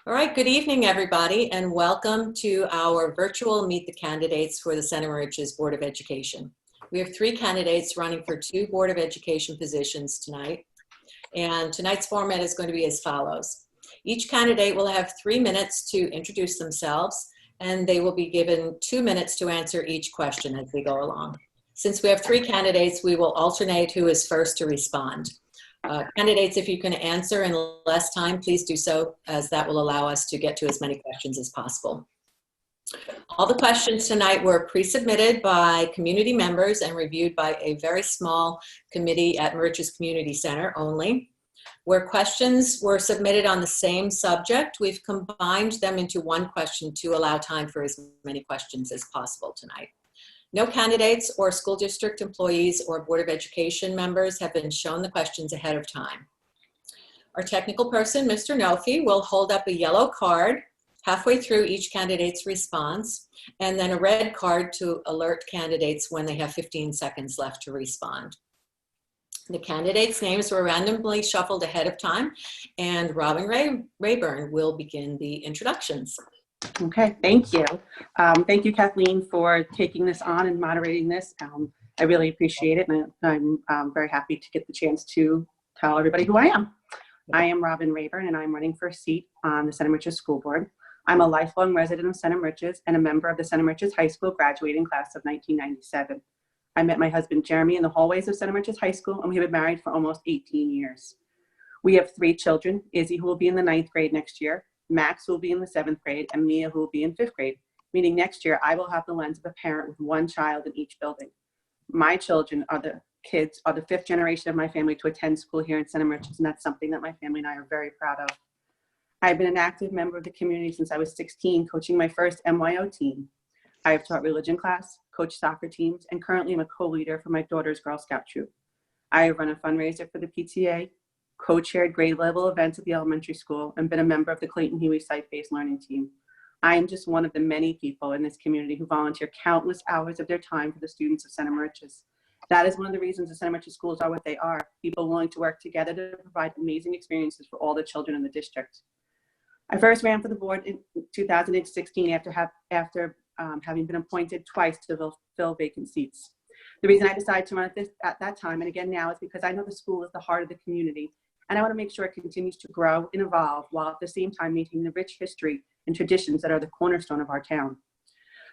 All right, good evening, everybody, and welcome to our virtual Meet the Candidates for the Center Moriches Board of Education. We have 3 candidates running for 2 Board of Education positions tonight, and tonight's format is going to be as follows. Each candidate will have 3 minutes to introduce themselves, and they will be given 2 minutes to answer each question as we go along. Since we have 3 candidates, we will alternate who is first to respond. Candidates, if you can answer in less time, please do so, as that will allow us to get to as many questions as possible. All the questions tonight were pre-submitted by community members and reviewed by a very small committee at Moriches Community Center only. Where questions were submitted on the same subject, we've combined them into one question to allow time for as many questions as possible tonight. No candidates or school district employees or Board of Education members have been shown the questions ahead of time. Our technical person, Mr. Nofi, will hold up a yellow card halfway through each candidate's response, and then a red card to alert candidates when they have 15 seconds left to respond. The candidates' names were randomly shuffled ahead of time, and Robin Rayburn will begin the introductions. Okay, thank you. Thank you, Kathleen, for taking this on and moderating this. I really appreciate it, and I'm very happy to get the chance to tell everybody who I am. I am Robin Rayburn, and I'm running for a seat on the Center Moriches School Board. I'm a lifelong resident of Center Moriches and a member of the Center Moriches High School graduating class of 1997. I met my husband, Jeremy, in the hallways of Center Moriches High School, and we have been married for almost 18 years. We have 3 children, Izzy, who will be in the 9th grade next year, Max will be in the 7th grade, and Mia, who will be in 5th grade, meaning next year I will have the lens of a parent with 1 child in each building. My children are the 5th generation of my family to attend school here in Center Moriches, and that's something that my family and I are very proud of. I've been an active member of the community since I was 16, coaching my first MYO team. I have taught religion class, coached soccer teams, and currently I'm a co-leader for my daughter's Girl Scout troop. I have run a fundraiser for the PTA, co-chaired grade level events at the elementary school, and been a member of the Clayton Huey site-based learning team. I am just one of the many people in this community who volunteer countless hours of their time for the students of Center Moriches. That is one of the reasons the Center Moriches schools are what they are, people willing to work together to provide amazing experiences for all the children in the district. I first ran for the board in 2016 after having been appointed twice to fill vacant seats. The reason I decided to run at that time, and again now, is because I know the school is the heart of the community, and I want to make sure it continues to grow and evolve while at the same time maintaining the rich history and traditions that are the cornerstone of our town.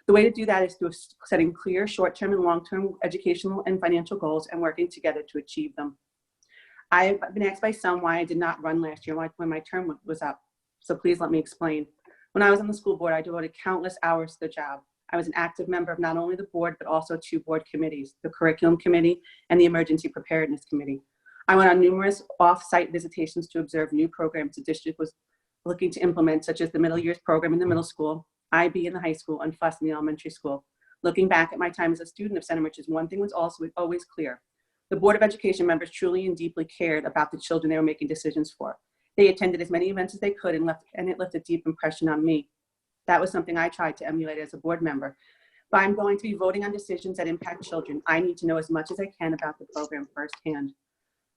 The way to do that is through setting clear short-term and long-term educational and financial goals and working together to achieve them. I've been asked by some why I did not run last year when my term was up, so please let me explain. When I was on the school board, I devoted countless hours to the job. I was an active member of not only the board, but also 2 board committees, the curriculum committee and the emergency preparedness committee. I went on numerous off-site visitations to observe new programs the district was looking to implement, such as the middle years program in the middle school, IB in the high school, and FUS in the elementary school. Looking back at my time as a student of Center Moriches, one thing was also always clear. The Board of Education members truly and deeply cared about the children they were making decisions for. They attended as many events as they could and it left a deep impression on me. That was something I tried to emulate as a board member. But I'm going to be voting on decisions that impact children. I need to know as much as I can about the program firsthand.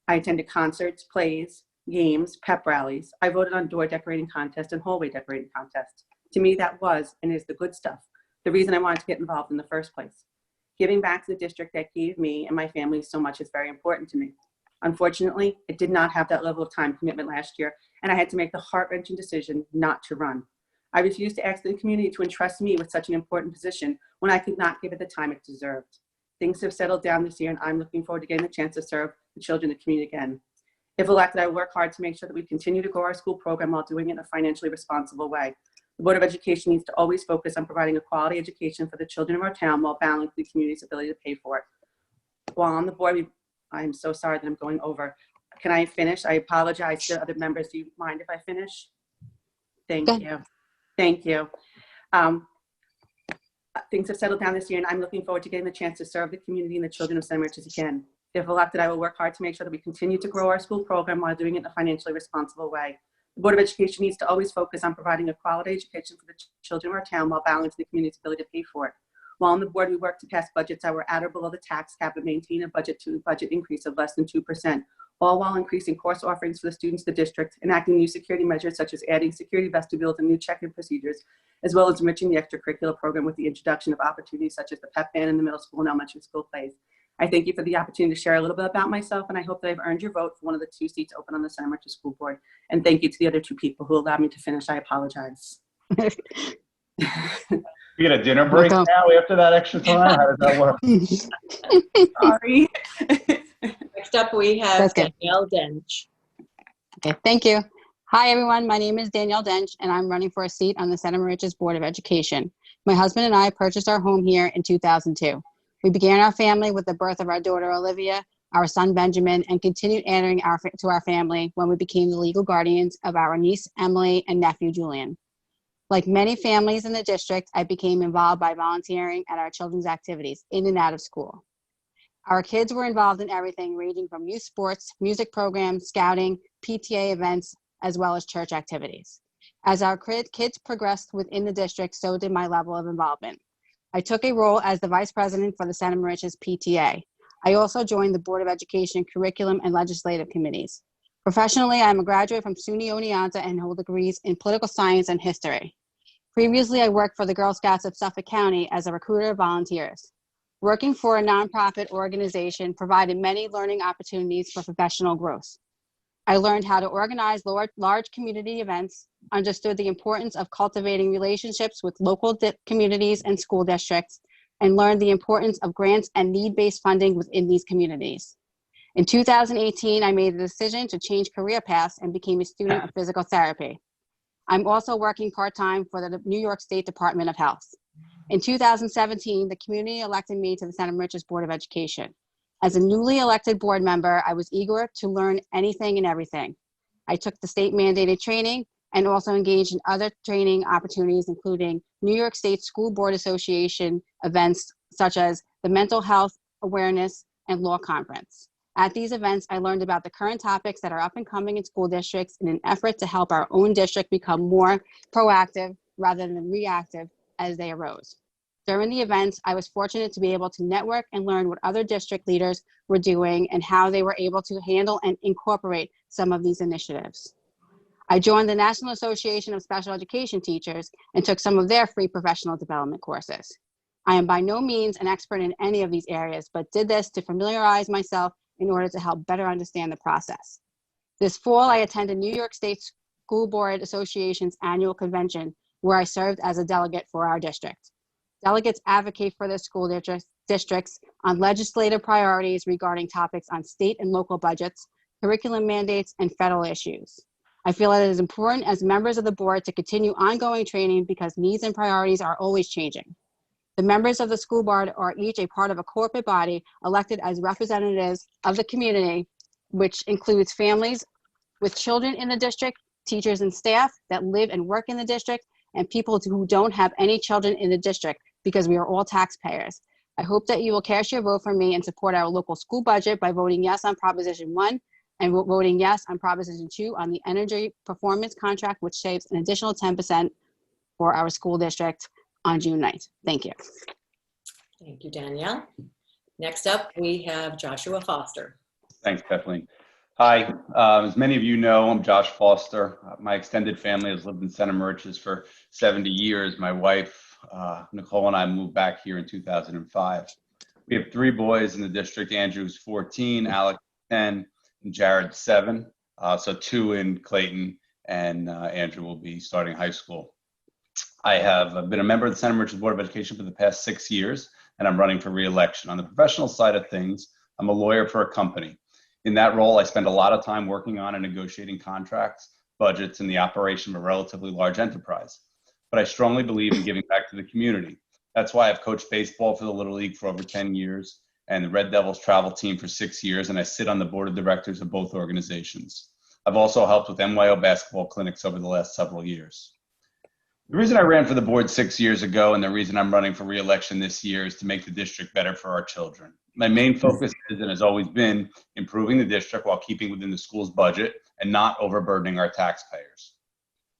I attended concerts, plays, games, pep rallies. I voted on door decorating contests and hallway decorating contests. To me, that was and is the good stuff, the reason I wanted to get involved in the first place. Giving back to the district that gave me and my family so much is very important to me. Unfortunately, I did not have that level of time commitment last year, and I had to make the heart-wrenching decision not to run. I refused to ask the community to entrust me with such an important position when I could not give it the time it deserved. Things have settled down this year, and I'm looking forward to getting the chance to serve the children in the community again. If elected, I will work hard to make sure that we continue to grow our school program while doing it in a financially responsible way. The Board of Education needs to always focus on providing a quality education for the children of our town while balancing the community's ability to pay for it. While on the board, I'm so sorry that I'm going over. Can I finish? I apologize to other members. Do you mind if I finish? Thank you. Thank you. Things have settled down this year, and I'm looking forward to getting the chance to serve the community and the children of Center Moriches again. If elected, I will work hard to make sure that we continue to grow our school program while doing it in a financially responsible way. The Board of Education needs to always focus on providing a quality education for the children of our town while balancing the community's ability to pay for it. While on the board, we work to pass budgets that were at or below the tax cap and maintain a budget-to-budget increase of less than 2%, all while increasing course offerings for the students of the district, enacting new security measures such as adding security vestibules and new check-in procedures, as well as enriching the extracurricular program with the introduction of opportunities such as the pep band in the middle school and elementary school plays. I thank you for the opportunity to share a little bit about myself, and I hope that I've earned your vote for one of the 2 seats open on the Center Merchant School Board. And thank you to the other 2 people who allowed me to finish. I apologize. You get a dinner break Welcome. now after that extra time? How does that work? Sorry. Next up, we have That's good. Danielle Dench. Okay, thank you. Hi, everyone. My name is Danielle Dench, and I'm running for a seat on the Santa Maricia's Board of Education. My husband and I purchased our home here in 2002. We began our family with the birth of our daughter, Olivia, our son, Benjamin, and continued adding to our family when we became the legal guardians of our niece, Emily, and nephew, Julian. Like many families in the district, I became involved by volunteering at our children's activities in and out of school. Our kids were involved in everything ranging from youth sports, music programs, scouting, PTA events, as well as church activities. As our kids progressed within the district, so did my level of involvement. I took a role as the vice president for the Santa Maricia's PTA. I also joined the Board of Education Curriculum and Legislative Committees. Professionally, I'm a graduate from SUNY Oneonta and hold degrees in political science and history. Previously, I worked for the Girl Scouts of Suffolk County as a recruiter of volunteers. Working for a nonprofit organization provided many learning opportunities for professional growth. I learned how to organize large community events, understood the importance of cultivating relationships with local communities and school districts, and learned the importance of grants and need-based funding within these communities. In 2018, I made the decision to change career paths and became a student of physical therapy. I'm also working part-time for the New York State Department of Health. In 2017, the community elected me to the Santa Maricia's Board of Education. As a newly elected board member, I was eager to learn anything and everything. I took the state mandated training and also engaged in other training opportunities, including New York State School Board Association events, such as the Mental Health Awareness and Law Conference. At these events, I learned about the current topics that are up and coming in school districts in an effort to help our own district become more proactive rather than reactive as they arose. During the events, I was fortunate to be able to network and learn what other district leaders were doing and how they were able to handle and incorporate some of these initiatives. I joined the National Association of Special Education Teachers and took some of their free professional development courses. I am by no means an expert in any of these areas, but did this to familiarize myself in order to help better understand the process. This fall, I attended New York State School Board Association's annual convention, where I served as a delegate for our district. Delegates advocate for their school districts on legislative priorities regarding topics on state and local budgets, curriculum mandates, and federal issues. I feel it is important as members of the board to continue ongoing training because needs and priorities are always changing. The members of the school board are each a part of a corporate body elected as representatives of the community, which includes families with children in the district, teachers and staff that live and work in the district, and people who don't have any children in the district because we are all taxpayers. I hope that you will cast your vote for me and support our local school budget by voting yes on Proposition 1 and voting yes on Proposition 2 on the energy performance contract, which saves an additional 10% for our school district on June 9th. Thank you. Thank you, Danielle. Next up, we have Joshua Foster. Thanks, Kathleen. Hi, as many of you know, I'm Josh Foster. My extended family has lived in Santa Maricia's for 70 years. My wife, Nicole, and I moved back here in 2005. We have 3 boys in the district. Andrew's 14, Alex 10, and Jared 7. So 2 in Clayton, and Andrew will be starting high school. I have been a member of the Santa Maricia's Board of Education for the past 6 years, and I'm running for re-election. On the professional side of things, I'm a lawyer for a company. In that role, I spend a lot of time working on and negotiating contracts, budgets, and the operation of a relatively large enterprise. But I strongly believe in giving back to the community. That's why I've coached baseball for the Little League for over 10 years and the Red Devils travel team for 6 years, and I sit on the board of directors of both organizations. I've also helped with MYO basketball clinics over the last several years. The reason I ran for the board 6 years ago and the reason I'm running for re-election this year is to make the district better for our children. My main focus is and has always been improving the district while keeping within the school's budget and not overburdening our taxpayers.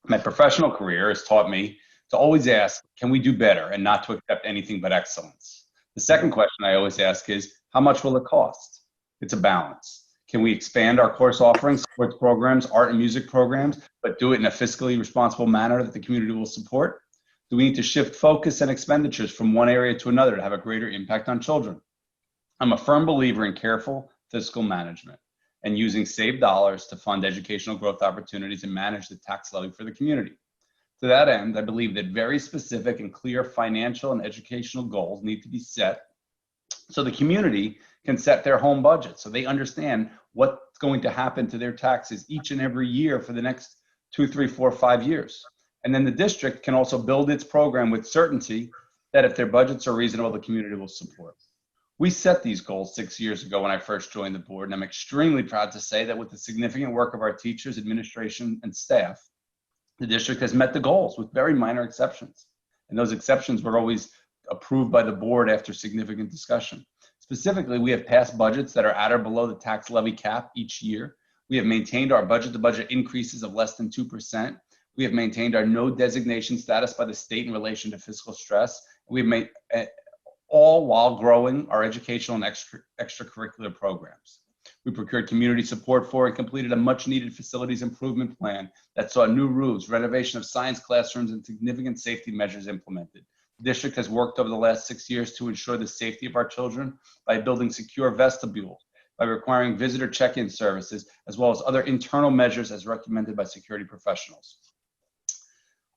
My professional career has taught me to always ask, can we do better, and not to accept anything but excellence. The second question I always ask is, how much will it cost? It's a balance. Can we expand our course offerings, sports programs, art and music programs, but do it in a fiscally responsible manner that the community will support? Do we need to shift focus and expenditures from one area to another to have a greater impact on children? I'm a firm believer in careful fiscal management and using saved dollars to fund educational growth opportunities and manage the tax levy for the community. To that end, I believe that very specific and clear financial and educational goals need to be set so the community can set their home budget, so they understand what's going to happen to their taxes each and every year for the next 2, 3, 4, 5 years. And then the district can also build its program with certainty that if their budgets are reasonable, the community will support. We set these goals 6 years ago when I first joined the board, and I'm extremely proud to say that with the significant work of our teachers, administration, and staff, the district has met the goals with very minor exceptions. And those exceptions were always approved by the board after significant discussion. Specifically, we have passed budgets that are at or below the tax levy cap each year. We have maintained our budget-to-budget increases of less than 2%. We have maintained our no designation status by the state in relation to fiscal stress. We've made all while growing our educational and extracurricular programs. We procured community support for and completed a much-needed facilities improvement plan that saw new roofs, renovation of science classrooms, and significant safety measures implemented. The district has worked over the last 6 years to ensure the safety of our children by building secure vestibules, by requiring visitor check-in services, as well as other internal measures as recommended by security professionals.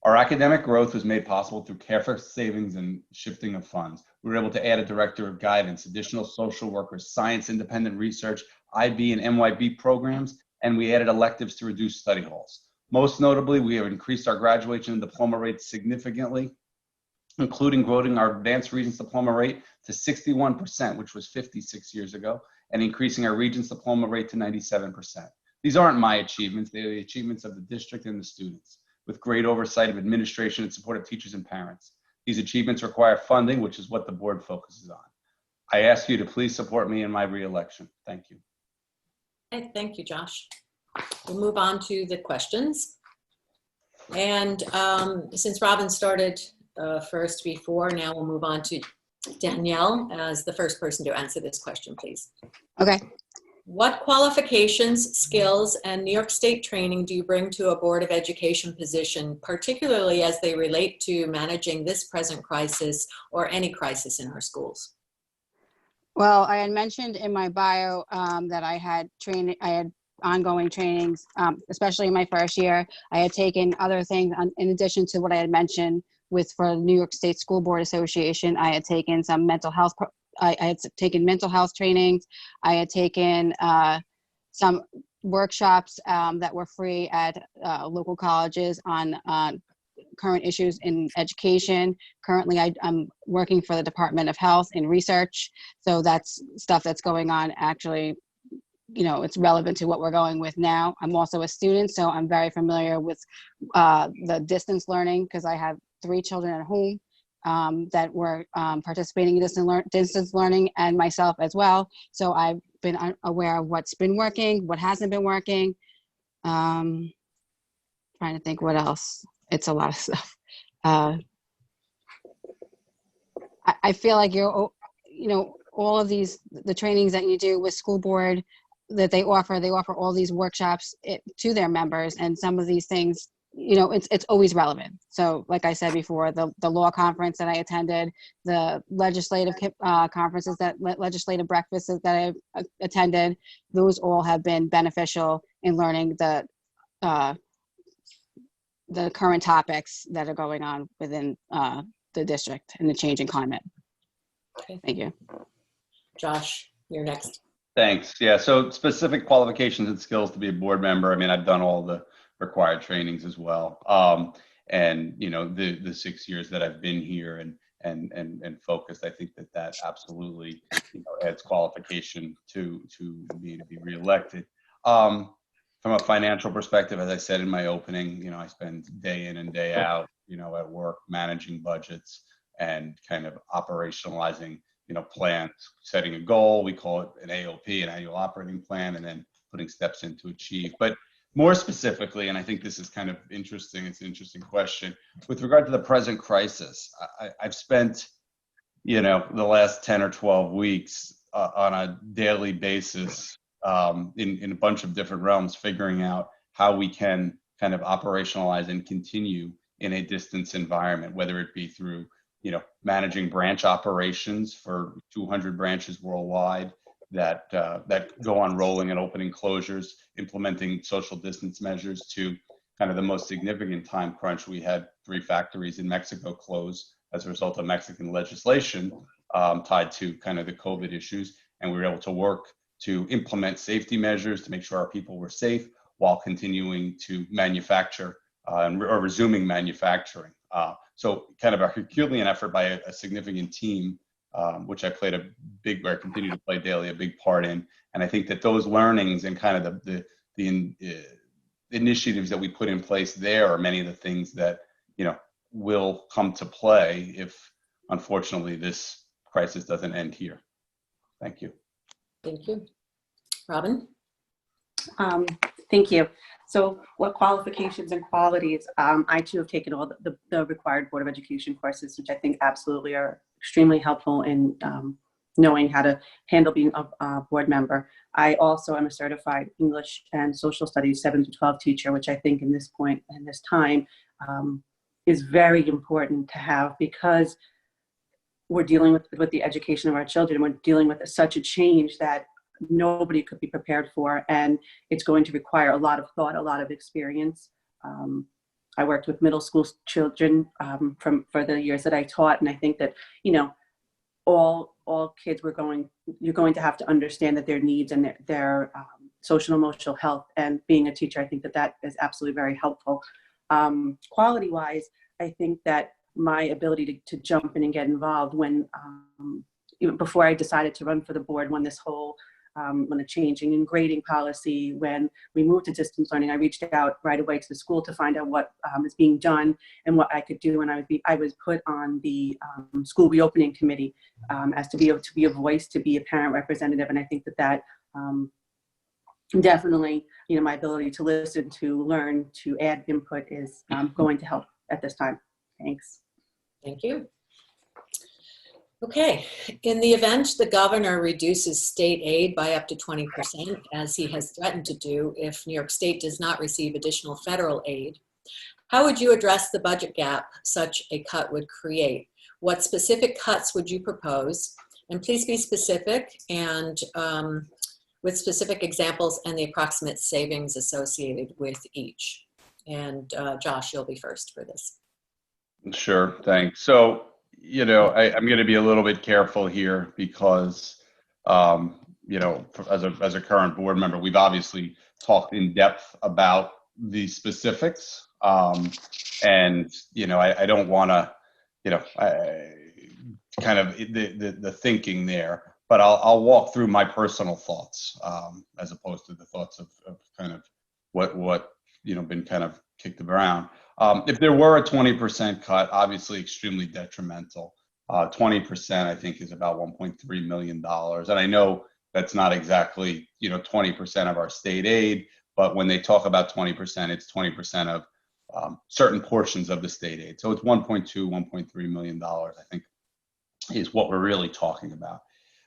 Our academic growth was made possible through careful savings and shifting of funds. We were able to add a director of guidance, additional social workers, science independent research, IB and MYB programs, and we added electives to reduce study halls. Most notably, we have increased our graduation and diploma rates significantly, including growing our advanced Regents diploma rate to 61%, which was 56 years ago, and increasing our Regents diploma rate to 97%. These aren't my achievements, they are the achievements of the district and the students, with great oversight of administration and support of teachers and parents. These achievements require funding, which is what the board focuses on. I ask you to please support me in my re-election. Thank you. Okay, thank you, Josh. We'll move on to the questions. And since Robin started first before, now we'll move on to Danielle as the first person to answer this question, please. Okay. What qualifications, skills, and New York State training do you bring to a Board of Education position, particularly as they relate to managing this present crisis or any crisis in our schools? Well, I had mentioned in my bio that I had ongoing trainings, especially in my first year. I had taken other things in addition to what I had mentioned for New York State School Board Association. I had taken some mental health. I had taken mental health trainings. I had taken some workshops that were free at local colleges on current issues in education. Currently, I'm working for the Department of Health in research. So that's stuff that's going on actually, it's relevant to what we're going with now. I'm also a student, so I'm very familiar with the distance learning because I have 3 children at home that were participating in distance learning, and myself as well. So I've been aware of what's been working, what hasn't been working. Trying to think what else. It's a lot of stuff. I feel like all of these, the trainings that you do with school board that they offer all these workshops to their members, and some of these things, it's always relevant. So like I said before, the law conference that I attended, the legislative conferences, legislative breakfasts that I attended, those all have been beneficial in learning the current topics that are going on within the district and the changing climate. Okay. Thank you. Josh, you're next. Thanks. Yeah, so specific qualifications and skills to be a board member. I mean, I've done all the required trainings as well. And the 6 years that I've been here and focused, I think that absolutely adds qualification to me to be reelected. From a financial perspective, as I said in my opening, I spend day in and day out, at work managing budgets and kind of operationalizing, plans, setting a goal. We call it an AOP, an annual operating plan, and then putting steps in to achieve. But more specifically, and I think this is kind of interesting, it's an interesting question, with regard to the present crisis, I've spent, the last 10 or 12 weeks on a daily basis in a bunch of different realms, figuring out how we can kind of operationalize and continue in a distance environment, whether it be through, managing branch operations for 200 branches worldwide that go on rolling and opening closures, implementing social distance measures, to kind of the most significant time crunch. We had 3 factories in Mexico close as a result of Mexican legislation tied to kind of the COVID issues. And we were able to work to implement safety measures to make sure our people were safe while continuing to manufacture or resuming manufacturing. So kind of a Herculean effort by a significant team, which I continue to play daily a big part in. And I think that those learnings and kind of the initiatives that we put in place there are many of the things that, will come to play if, unfortunately, this crisis doesn't end here. Thank you. Thank you. Robin? Thank you. So what qualifications and qualities, I too have taken all the required Board of Education courses, which I think absolutely are extremely helpful in knowing how to handle being a board member. I also am a certified English and Social Studies 7 to 12 teacher, which I think in this point, in this time, is very important to have, because we're dealing with the education of our children. We're dealing with such a change that nobody could be prepared for, and it's going to require a lot of thought, a lot of experience. I worked with middle school children for the years that I taught, and I think that all kids you're going to have to understand that their needs and their social and emotional health, and being a teacher, I think that is absolutely very helpful. Quality wise, I think that my ability to jump in and get involved when even before I decided to run for the board, when this whole when the changing in grading policy, when we moved to distance learning, I reached out right away to the school to find out what is being done and what I could do. And I was put on the school reopening committee as to be a voice, to be a parent representative. And I think that definitely, my ability to listen, to learn, to add input is going to help at this time. Thanks. Thank you. Okay, in the event the governor reduces state aid by up to 20%, as he has threatened to do if New York State does not receive additional federal aid, how would you address the budget gap such a cut would create? What specific cuts would you propose? And please be specific and with specific examples and the approximate savings associated with each. And Josh, you'll be first for this. Sure, thanks. So, I'm going to be a little bit careful here because, as a current board member, we've obviously talked in depth about the specifics. And, I don't want to, kind of the thinking there, but I'll walk through my personal thoughts as opposed to the thoughts of kind of what been kind of kicked around. If there were a 20% cut, obviously extremely detrimental. 20%, I think, is about $1.3 million. And I know that's not exactly, 20% of our state aid, but when they talk about 20%, it's 20% of certain portions of the state aid. So it's $1.3 million, I think, is what we're really talking about.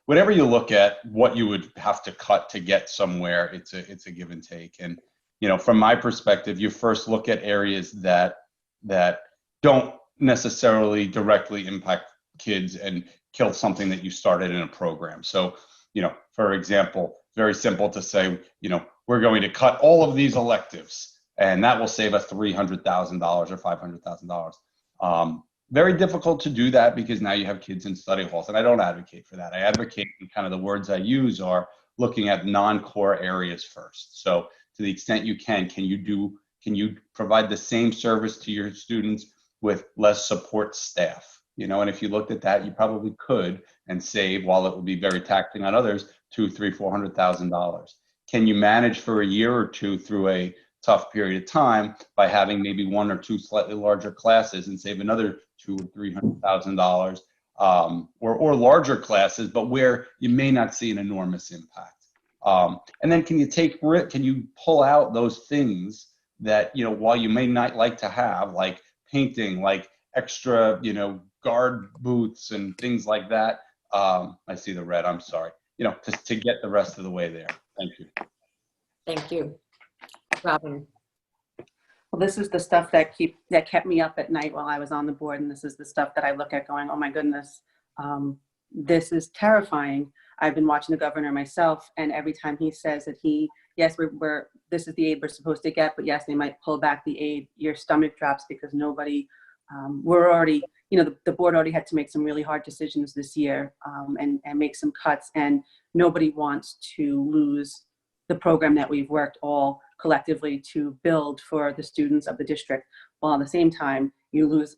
Whatever you look at, what you would have to cut to get somewhere, it's a give and take. And from my perspective, you first look at areas that don't necessarily directly impact kids and kill something that you started in a program. So, for example, very simple to say, we're going to cut all of these electives and that will save us $300,000 or $500,000. Very difficult to do that because now you have kids in study halls, and I don't advocate for that. I advocate, kind of the words I use are looking at non-core areas first. So to the extent you can you provide the same service to your students with less support staff? And if you looked at that, you probably could and save, while it would be very taxing on others, $200,000, $300,000, $400,000. Can you manage for a year or two through a tough period of time by having maybe 1 or 2 slightly larger classes and save another $200,000 or $300,000, or larger classes, but where you may not see an enormous impact? And then can you pull out those things that, while you may not like to have, like painting, like extra, guard booths and things like that. I see the red, I'm sorry, to get the rest of the way there. Thank you. Thank you. Robin? Well, this is the stuff that kept me up at night while I was on the board, and this is the stuff that I look at going, oh my goodness, this is terrifying. I've been watching the governor myself, and every time he says that yes, this is the aid we're supposed to get, but yes, they might pull back the aid, your stomach drops because nobody, we're already, the board already had to make some really hard decisions this year and make some cuts, and nobody wants to lose the program that we've worked all collectively to build for the students of the district, while at the same time you lose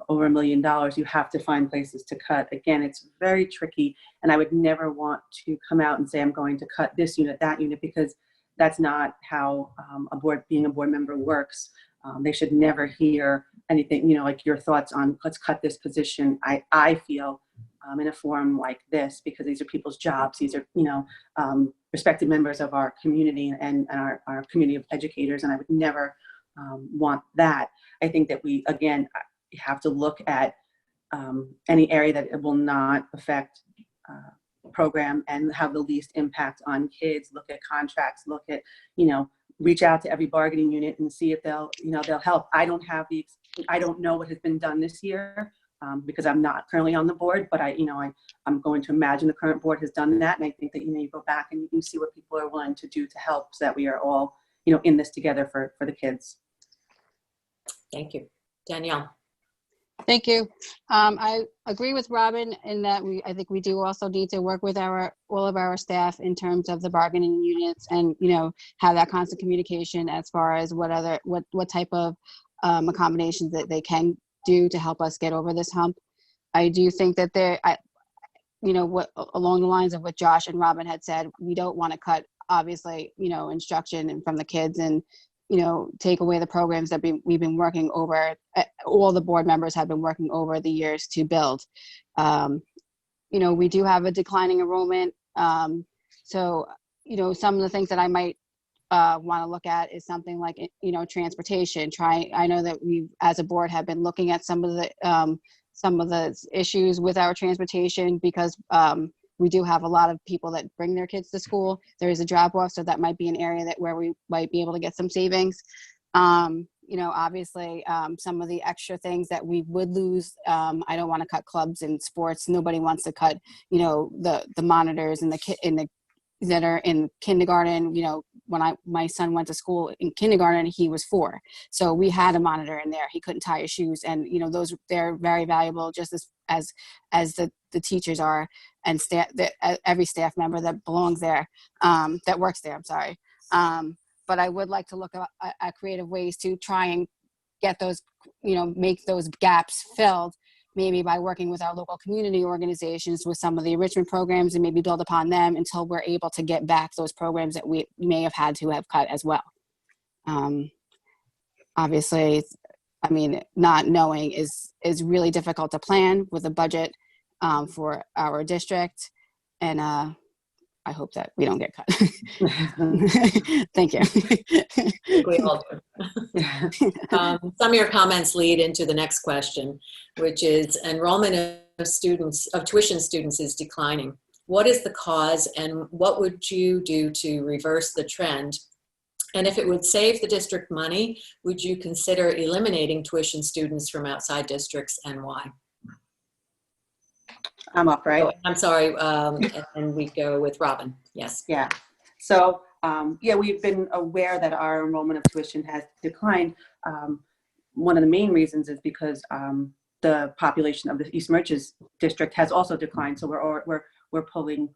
over $1 million. You have to find places to cut. Again, it's very tricky, and I would never want to come out and say I'm going to cut this unit, that unit, because that's not how being a board member works. They should never hear anything, like your thoughts on let's cut this position. I feel in a forum like this, because these are people's jobs. These are, respected members of our community and our community of educators. And I would never want that. I think that we, again, have to look at any area that it will not affect program and have the least impact on kids. Look at contracts, look at, reach out to every bargaining unit and see if they'll help. I don't know what has been done this year. Because I'm not currently on the board, but I'm going to imagine the current board has done that. And I think that, you go back and you can see what people are willing to do to help so that we are all, in this together for the kids. Thank you. Danielle? Thank you. I agree with Robin in that I think we do also need to work with all of our staff in terms of the bargaining units and, have that constant communication as far as what type of accommodations that they can do to help us get over this hump. I do think that along the lines of what Josh and Robin had said, we don't want to cut, obviously, instruction and from the kids and, take away the programs that we've been working over, all the board members have been working over the years to build. We do have a declining enrollment. So, some of the things that I might want to look at is something like, transportation. I know that we, as a board, have been looking at some of the issues with our transportation because we do have a lot of people that bring their kids to school. There is a drop-off, so that might be an area where we might be able to get some savings. Obviously, some of the extra things that we would lose. I don't want to cut clubs and sports. Nobody wants to cut, the monitors and that are in kindergarten. When my son went to school in kindergarten, he was 4. So we had a monitor in there. He couldn't tie his shoes. And, they're very valuable just as the teachers are and every staff member that belongs there, that works there, I'm sorry. But I would like to look at creative ways to try and get those, make those gaps filled, maybe by working with our local community organizations with some of the enrichment programs and maybe build upon them until we're able to get back those programs that we may have had to have cut as well. Obviously, not knowing is really difficult to plan with a budget for our district. And I hope that we don't get cut. Thank you. We all do. Some of your comments lead into the next question, which is enrollment of tuition students is declining. What is the cause and what would you do to reverse the trend? And if it would save the district money, would you consider eliminating tuition students from outside districts and why? I'm up, right? Oh, I'm sorry, and we go with Robin. Yes. Yeah. So, we've been aware that our enrollment of tuition has declined. One of the main reasons is because the population of the East Merches district has also declined. So we're pulling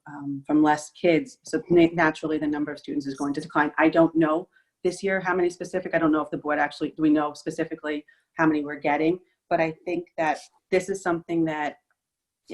from less kids. So naturally, the number of students is going to decline. I don't know this year how many specific. I don't know if the board do we know specifically how many we're getting. But I think that this is something that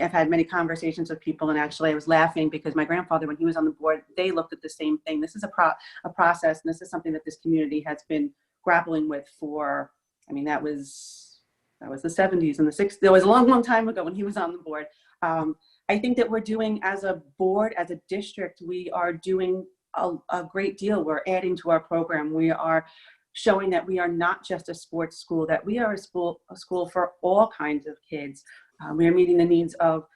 I've had many conversations with people, and actually I was laughing because my grandfather, when he was on the board, they looked at the same thing. This is a process, and this is something that this community has been grappling with for, that was the 70s and the 60s. It was a long, long time ago when he was on the board. I think that we're doing, as a board, as a district, we are doing a great deal. We're adding to our program. We are showing that we are not just a sports school, that we are a school for all kinds of kids. We are meeting the needs of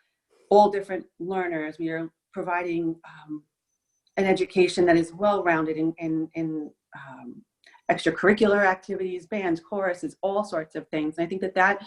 all different learners. We are providing an education that is well-rounded in extracurricular activities, bands, choruses, all sorts of things. And I think that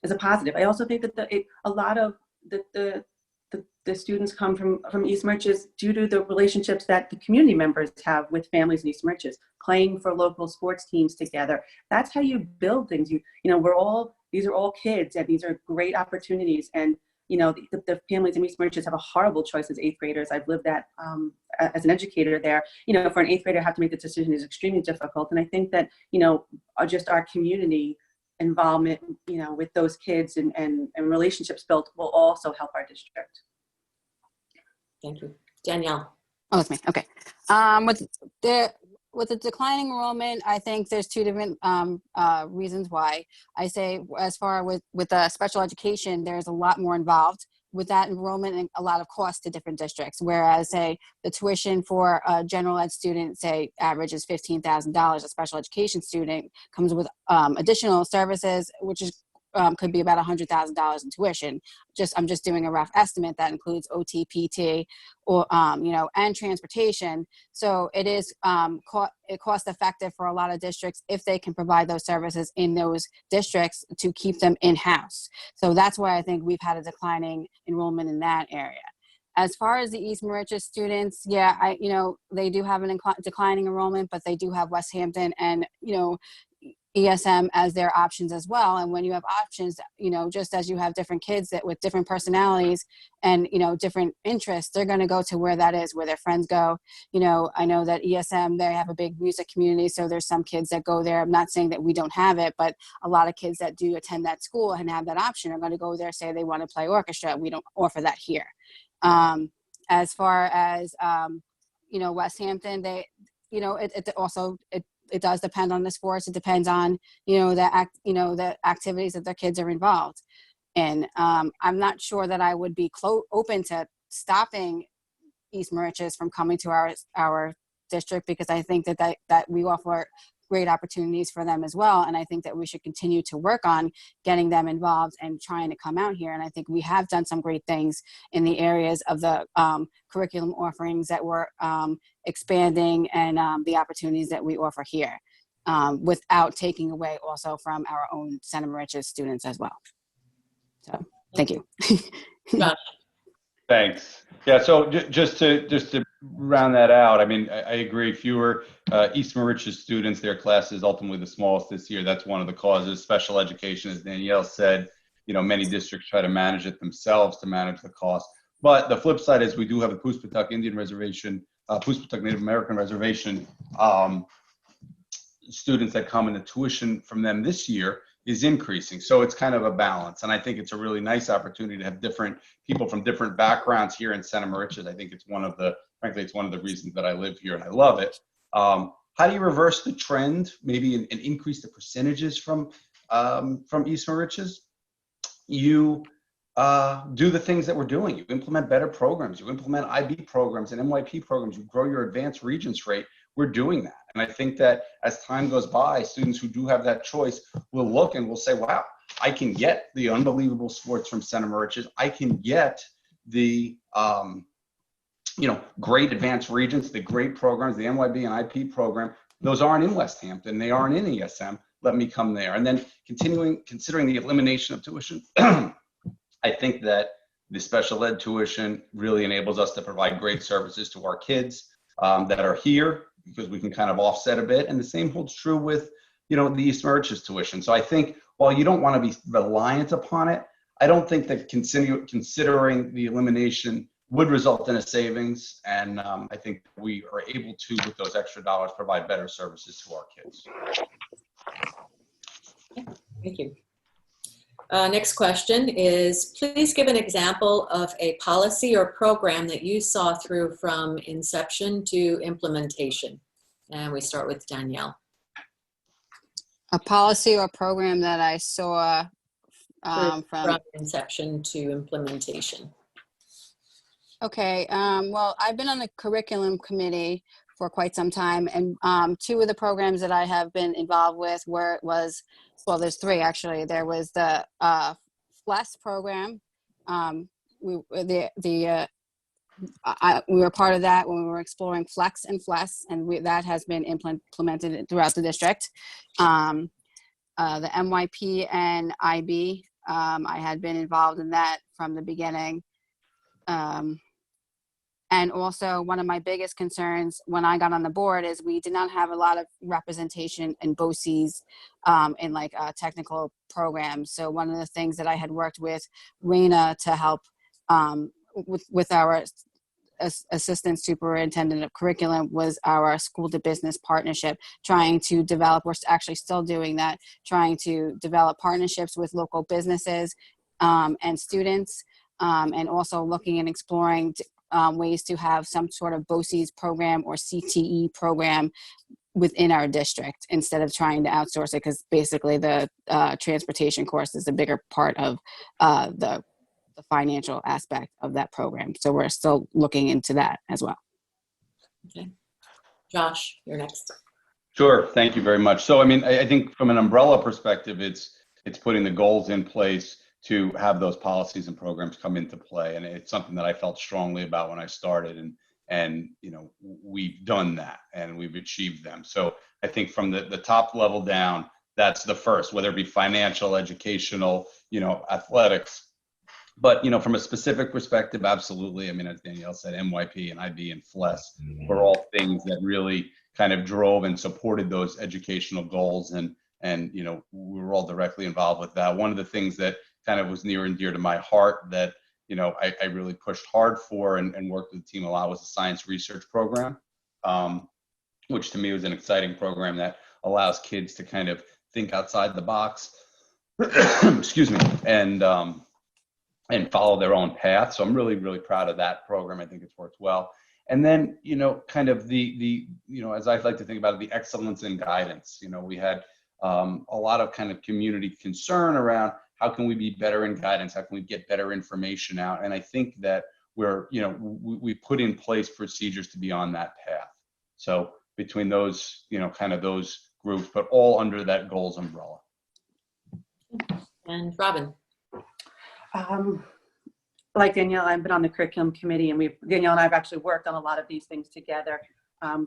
is a positive. I also think that a lot of the students come from East Merches due to the relationships that the community members have with families in East Merches, playing for local sports teams together. That's how you build things. These are all kids, and these are great opportunities. And the families in East Merches have a horrible choice as 8th graders. I've lived that as an educator there. For an 8th grader to have to make this decision is extremely difficult. And I think that, just our community involvement, with those kids and relationships built will also help our district. Thank you. Danielle. Oh, it's me. Okay. With the declining enrollment, I think there's two different reasons why. I say, as far with the special education, there's a lot more involved with that enrollment and a lot of cost to different districts. Whereas, say, the tuition for a general ed student, say, average is $15,000. A special education student comes with additional services, which is could be about $100,000 in tuition. I'm just doing a rough estimate that includes OT, PT, or and transportation. So it is cost effective for a lot of districts if they can provide those services in those districts to keep them in-house. So that's why I think we've had a declining enrollment in that area. As far as the East Mauritius students, yeah, they do have an declining enrollment, but they do have West Hampton and ESM as their options as well. And when you have options, just as you have different kids that with different personalities and, different interests, they're going to go to where that is, where their friends go. I know that ESM, they have a big music community. So there's some kids that go there. I'm not saying that we don't have it, but a lot of kids that do attend that school and have that option are going to go there, say they want to play orchestra. We don't offer that here. As far as, West Hampton, it does depend on the sports. It depends on, the activities that the kids are involved in. I'm not sure that I would be open to stopping East Mauritius from coming to our district, because I think that we offer great opportunities for them as well. And I think that we should continue to work on getting them involved and trying to come out here. And I think we have done some great things in the areas of the curriculum offerings that we're expanding and the opportunities that we offer here without taking away also from our own Center Mauritius students as well. So thank you. Josh. Thanks. Yeah, so just to round that out, I mean, I agree. Fewer East Mauritius students, their class is ultimately the smallest this year. That's one of the causes. Special education, as Danielle said, many districts try to manage it themselves to manage the cost. But the flip side is we do have the Poospatuck Indian Reservation, Poospatuck Native American Reservation students that come, and the tuition from them this year is increasing. So it's kind of a balance. And I think it's a really nice opportunity to have different people from different backgrounds here in Center Mauritius. I think it's frankly, it's one of the reasons that I live here and I love it. How do you reverse the trend, maybe and increase the percentages from East Mauritius? You do the things that we're doing. You implement better programs. You implement IB programs and MYP programs. You grow your advanced regents rate. We're doing that. And I think that as time goes by, students who do have that choice will look and will say, wow, I can get the unbelievable sports from Center Mauritius. I can get the, great advanced regents, the great programs, the MYB and IP program. Those aren't in West Hampton. They aren't in ESM. Let me come there. And then considering the elimination of tuition, I think that the special ed tuition really enables us to provide great services to our kids that are here, because we can kind of offset a bit. And the same holds true with, the East Mauritius tuition. So I think while you don't want to be reliant upon it, I don't think that considering the elimination would result in a savings. And I think we are able to, with those extra dollars, provide better services to our kids. Thank you. Next question is, please give an example of a policy or program that you saw through from inception to implementation. And we start with Danielle. A policy or program that I saw from inception to implementation. Okay, well, I've been on the curriculum committee for quite some time, and two of the programs that I have been involved with there's three actually. There was the FLES program, the we were part of that when we were exploring Flex and FLES, and that has been implemented throughout the district. The MYP and IB, I had been involved in that from the beginning. And also one of my biggest concerns when I got on the board is we did not have a lot of representation in BOCES in like technical programs. So one of the things that I had worked with Raina to help with our assistant superintendent of curriculum was our school to business partnership, trying to develop, we're actually still doing that, trying to develop partnerships with local businesses and students, and also looking and exploring ways to have some sort of BOCES program or CTE program within our district instead of trying to outsource it, because basically the transportation course is a bigger part of the financial aspect of that program. So we're still looking into that as well. Okay. Josh, you're next. Sure. Thank you very much. So, I mean, I think from an umbrella perspective, it's putting the goals in place to have those policies and programs come into play. And it's something that I felt strongly about when I started, and you know, we've done that and we've achieved them. So I think from the top level down, that's the first, whether it be financial, educational, you know, athletics. But, you know, from a specific perspective, absolutely. I mean, as Danielle said, MYP and IB and FLES were all things that really kind of drove and supported those educational goals. And, you know, we were all directly involved with that. One of the things that kind of was near and dear to my heart that, you know, I really pushed hard for and worked with the team a lot was a science research program, which to me was an exciting program that allows kids to kind of think outside the box, excuse me, and follow their own path. So I'm really, really proud of that program. I think it's worked well. And then, you know, kind of the you know, as I like to think about it, the excellence in guidance. You know, we had a lot of kind of community concern around how can we be better in guidance? How can we get better information out? And I think that we're, you know, we put in place procedures to be on that path. So between those, you know, kind of those groups, but all under that goals umbrella. And Robin. Like Danielle, I've been on the curriculum committee, and Danielle and I have actually worked on a lot of these things together.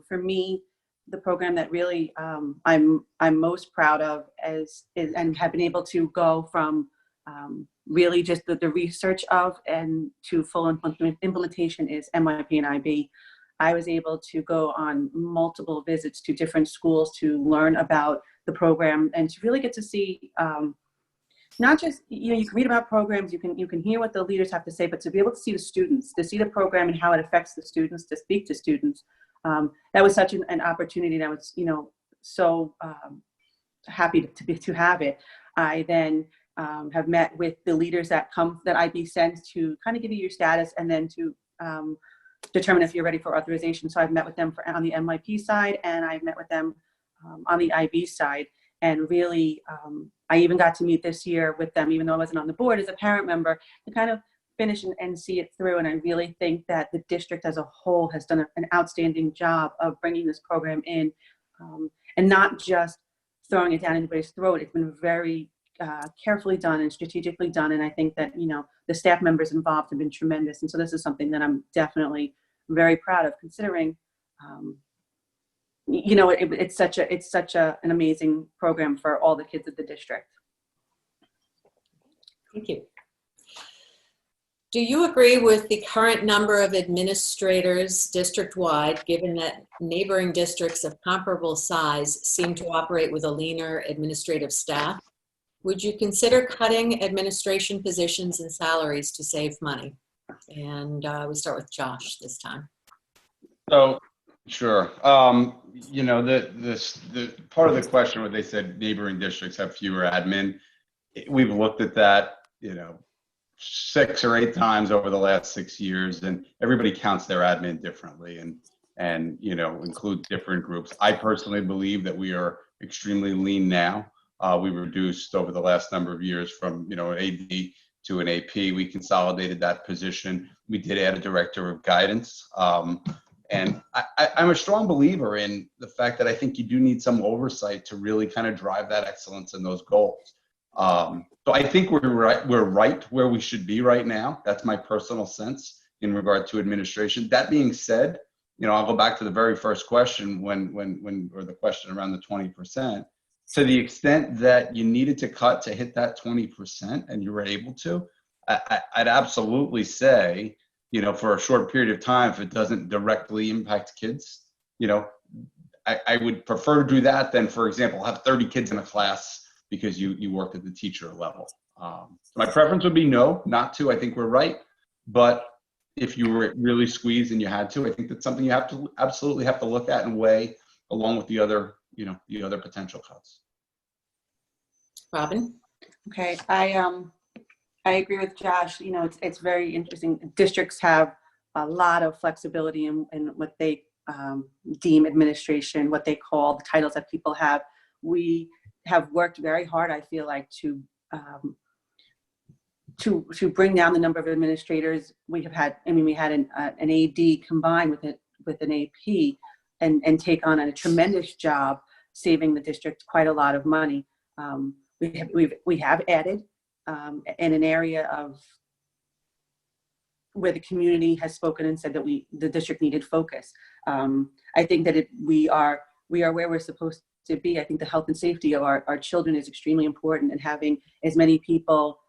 For me, the program that really I'm most proud of and have been able to go from really just the research of and to full implementation is MYP and IB. I was able to go on multiple visits to different schools to learn about the program and to really get to see not just, you know, you can read about programs, you can hear what the leaders have to say, but to be able to see the students, to see the program and how it affects the students, to speak to students. That was such an opportunity, and I was, you know, so happy to have it. I then have met with the leaders that IB sends to kind of give you your status and then to determine if you're ready for authorization. So I've met with them on the MYP side, and I've met with them on the IB side. And really, I even got to meet this year with them, even though I wasn't on the board, as a parent member, to kind of finish and see it through. And I really think that the district as a whole has done an outstanding job of bringing this program in, and not just throwing it down anybody's throat. It's been very carefully done and strategically done. And I think that, you know, the staff members involved have been tremendous. And so this is something that I'm definitely very proud of, considering, you know, it's such an amazing program for all the kids of the district. Thank you. Do you agree with the current number of administrators district-wide, given that neighboring districts of comparable size seem to operate with a leaner administrative staff? Would you consider cutting administration positions and salaries to save money? And we start with Josh this time. So, sure. You know, the part of the question where they said neighboring districts have fewer admin, we've looked at that, you know, 6 or 8 times over the last 6 years, and everybody counts their admin differently and you know, includes different groups. I personally believe that we are extremely lean now. We reduced over the last number of years from, you know, an AD to an AP. We consolidated that position. We did add a director of guidance. And I'm a strong believer in the fact that I think you do need some oversight to really kind of drive that excellence in those goals. So I think we're right where we should be right now. That's my personal sense. in regard to administration. That being said, I'll go back to the very first question or the question around the 20%. To the extent that you needed to cut to hit that 20% and you were able to, I'd absolutely say, for a short period of time, if it doesn't directly impact kids, I would prefer to do that than, for example, have 30 kids in a class because you work at the teacher level. My preference would be no, not to. I think we're right. But if you were really squeezed and you had to, I think that's something you have to absolutely have to look at and weigh along with the other, the other potential cuts. Robin? Okay, I agree with Josh. It's very interesting. Districts have a lot of flexibility in what they deem administration, what they call the titles that people have. We have worked very hard, I feel like, to bring down the number of administrators. We had an AD combined with an AP and take on a tremendous job saving the district quite a lot of money. We have added in an area of where the community has spoken and said that the district needed focus. I think that we are where we're supposed to be. I think the health and safety of our children is extremely important, and having as many people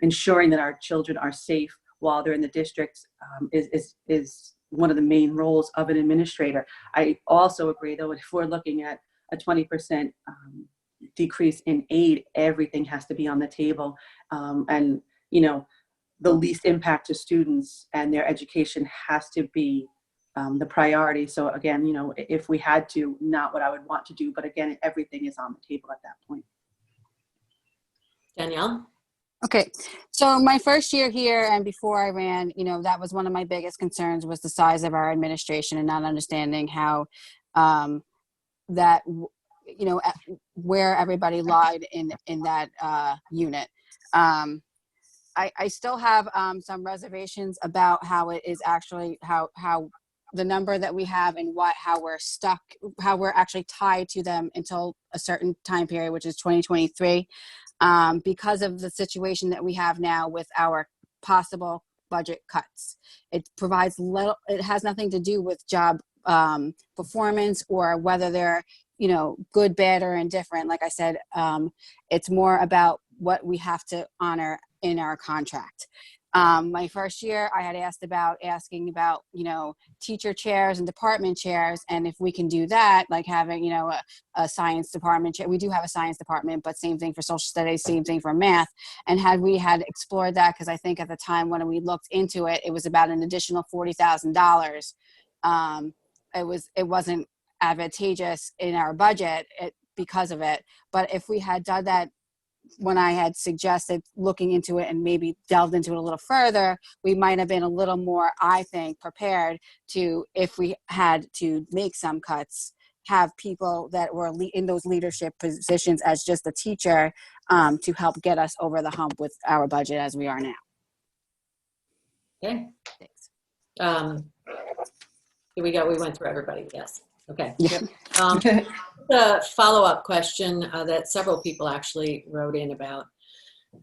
ensuring that our children are safe while they're in the districts is one of the main roles of an administrator. I also agree, though, if we're looking at a 20% decrease in aid, everything has to be on the table. And, the least impact to students and their education has to be the priority. So again, if we had to, not what I would want to do, but again, everything is on the table at that point. Danielle? Okay, so my first year here and before I ran, that was one of my biggest concerns, was the size of our administration and not understanding how that, where everybody lied in that unit. I still have some reservations about how it is actually, how the number that we have and how we're stuck, how we're actually tied to them until a certain time period, which is 2023. Because of the situation that we have now with our possible budget cuts. It provides little, it has nothing to do with job performance or whether they're, good, bad, or indifferent. Like I said, it's more about what we have to honor in our contract. My first year, I had asking about, teacher chairs and department chairs, and if we can do that, like having, a science department chair. We do have a science department, but same thing for social studies, same thing for math. And had we explored that, because I think at the time when we looked into it, it was about an additional $40,000. It wasn't advantageous in our budget because of it. But if we had done that when I had suggested looking into it and maybe delved into it a little further, we might have been a little more, I think, prepared to, if we had to make some cuts, have people that were in those leadership positions as just a teacher to help get us over the hump with our budget as we are now. Okay. Thanks. We went through everybody, yes. Okay. Yeah. The follow-up question that several people actually wrote in about.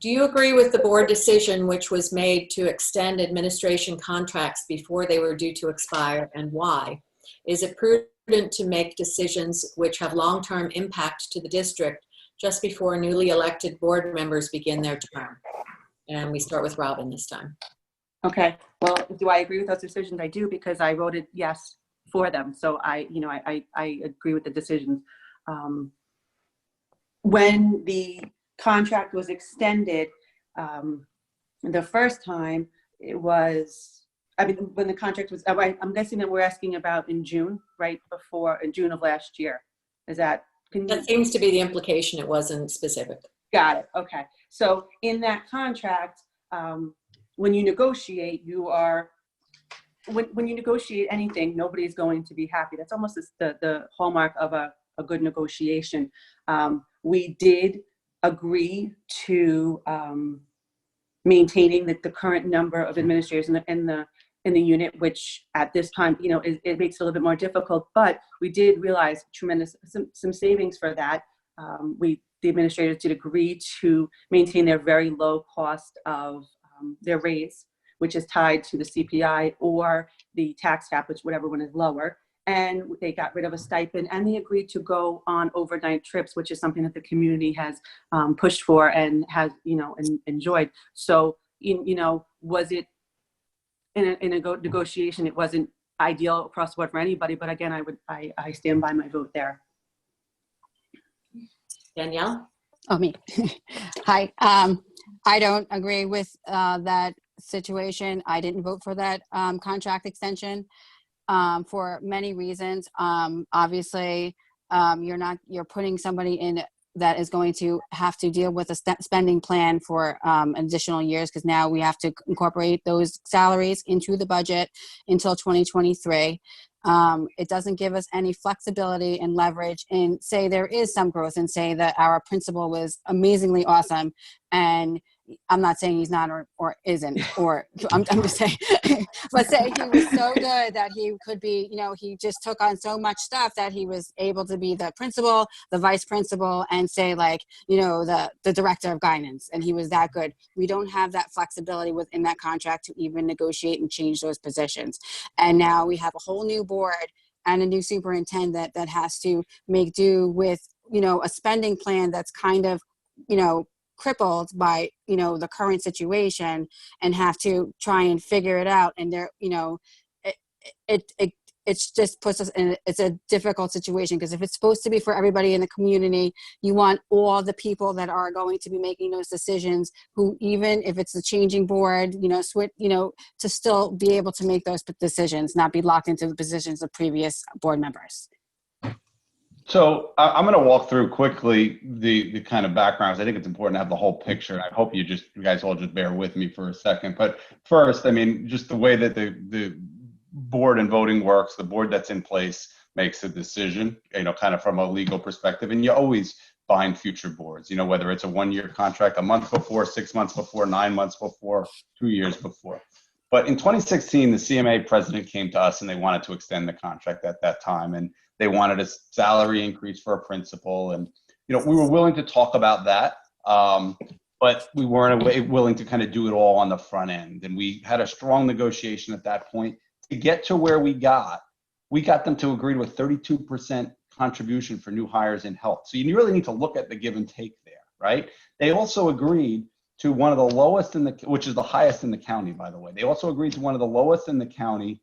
Do you agree with the board decision which was made to extend administration contracts before they were due to expire, and why? Is it prudent to make decisions which have long-term impact to the district just before newly elected board members begin their term? And we start with Robin this time. Okay, well, do I agree with those decisions? I do, because I voted yes for them. So I agree with the decisions. When the contract was extended the first time, it was, when the contract was, I'm guessing that we're asking about in June, right before, in June of last year. Is that? That seems to be the implication. It wasn't specific. Got it. Okay. So in that contract, when you negotiate, when you negotiate anything, nobody's going to be happy. That's almost the hallmark of a good negotiation. We did agree to maintaining the current number of administrators in the unit, which at this time, it makes it a little bit more difficult, but we did realize some savings for that. The administrators did agree to maintain their very low cost of their raise, which is tied to the CPI, or the tax cap, which whatever one is lower. And they got rid of a stipend, and they agreed to go on overnight trips, which is something that the community has pushed for and has, enjoyed. So, was it in a negotiation? It wasn't ideal across the board for anybody, but again, I stand by my vote there. Danielle? Oh, me. Hi. I don't agree with that situation. I didn't vote for that contract extension for many reasons. Obviously, you're putting somebody in that is going to have to deal with a spending plan for additional years, because now we have to incorporate those salaries into the budget until 2023. It doesn't give us any flexibility and leverage, and say there is some growth, and say that our principal was amazingly awesome. And I'm not saying he's not or isn't, or I'm just saying, but say he was so good that he could be, he just took on so much stuff that he was able to be the principal, the vice principal, and say the director of guidance. And he was that good. We don't have that flexibility within that contract to even negotiate and change those positions. And now we have a whole new board and a new superintendent that has to make do with, a spending plan that's kind of, crippled by the current situation, and have to try and figure it out. And there, it just puts us in, it's a difficult situation, because if it's supposed to be for everybody in the community, you want all the people that are going to be making those decisions, who, even if it's a changing board, to still be able to make those decisions, not be locked into the positions of previous board members. So I'm going to walk through quickly the kind of backgrounds. I think it's important to have the whole picture. I hope you guys all just bear with me for a second. But first, just the way that the board and voting works, the board that's in place makes a decision, kind of from a legal perspective. And you always bind future boards, whether it's a 1-year contract, a month before, 6 months before, 9 months before, 2 years before. But in 2016, the CMA president came to us and they wanted to extend the contract at that time. And they wanted a salary increase for a principal. And, we were willing to talk about that. But we weren't willing to kind of do it all on the front end. And we had a strong negotiation at that point to get to where we got them to agree to a 32% contribution for new hires in health. So you really need to look at the give and take there, right? They also agreed to one of the lowest which is the highest in the county, by the way. They also agreed to one of the lowest in the county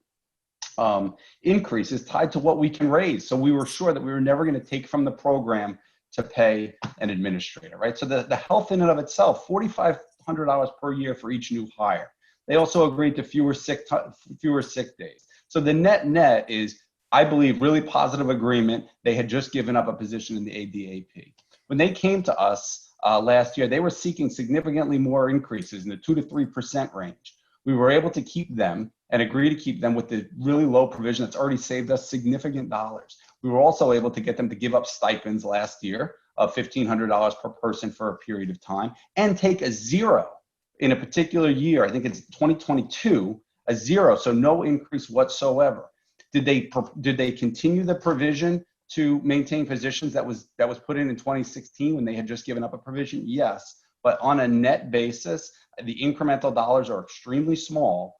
increases tied to what we can raise. So we were sure that we were never going to take from the program to pay an administrator, right? So the health in and of itself, $4,500 per year for each new hire. They also agreed to fewer sick days. So the net is, I believe, really positive agreement. They had just given up a position in the ADAP. When they came to us last year, they were seeking significantly more increases in the 2 to 3% range. We were able to keep them and agree to keep them with the really low provision that's already saved us significant dollars. We were also able to get them to give up stipends last year of $1,500 per person for a period of time, and take a zero in a particular year. I think it's 2022, a zero, so no increase whatsoever. Did they continue the provision to maintain positions that was put in 2016 when they had just given up a provision? Yes, but on a net basis, the incremental dollars are extremely small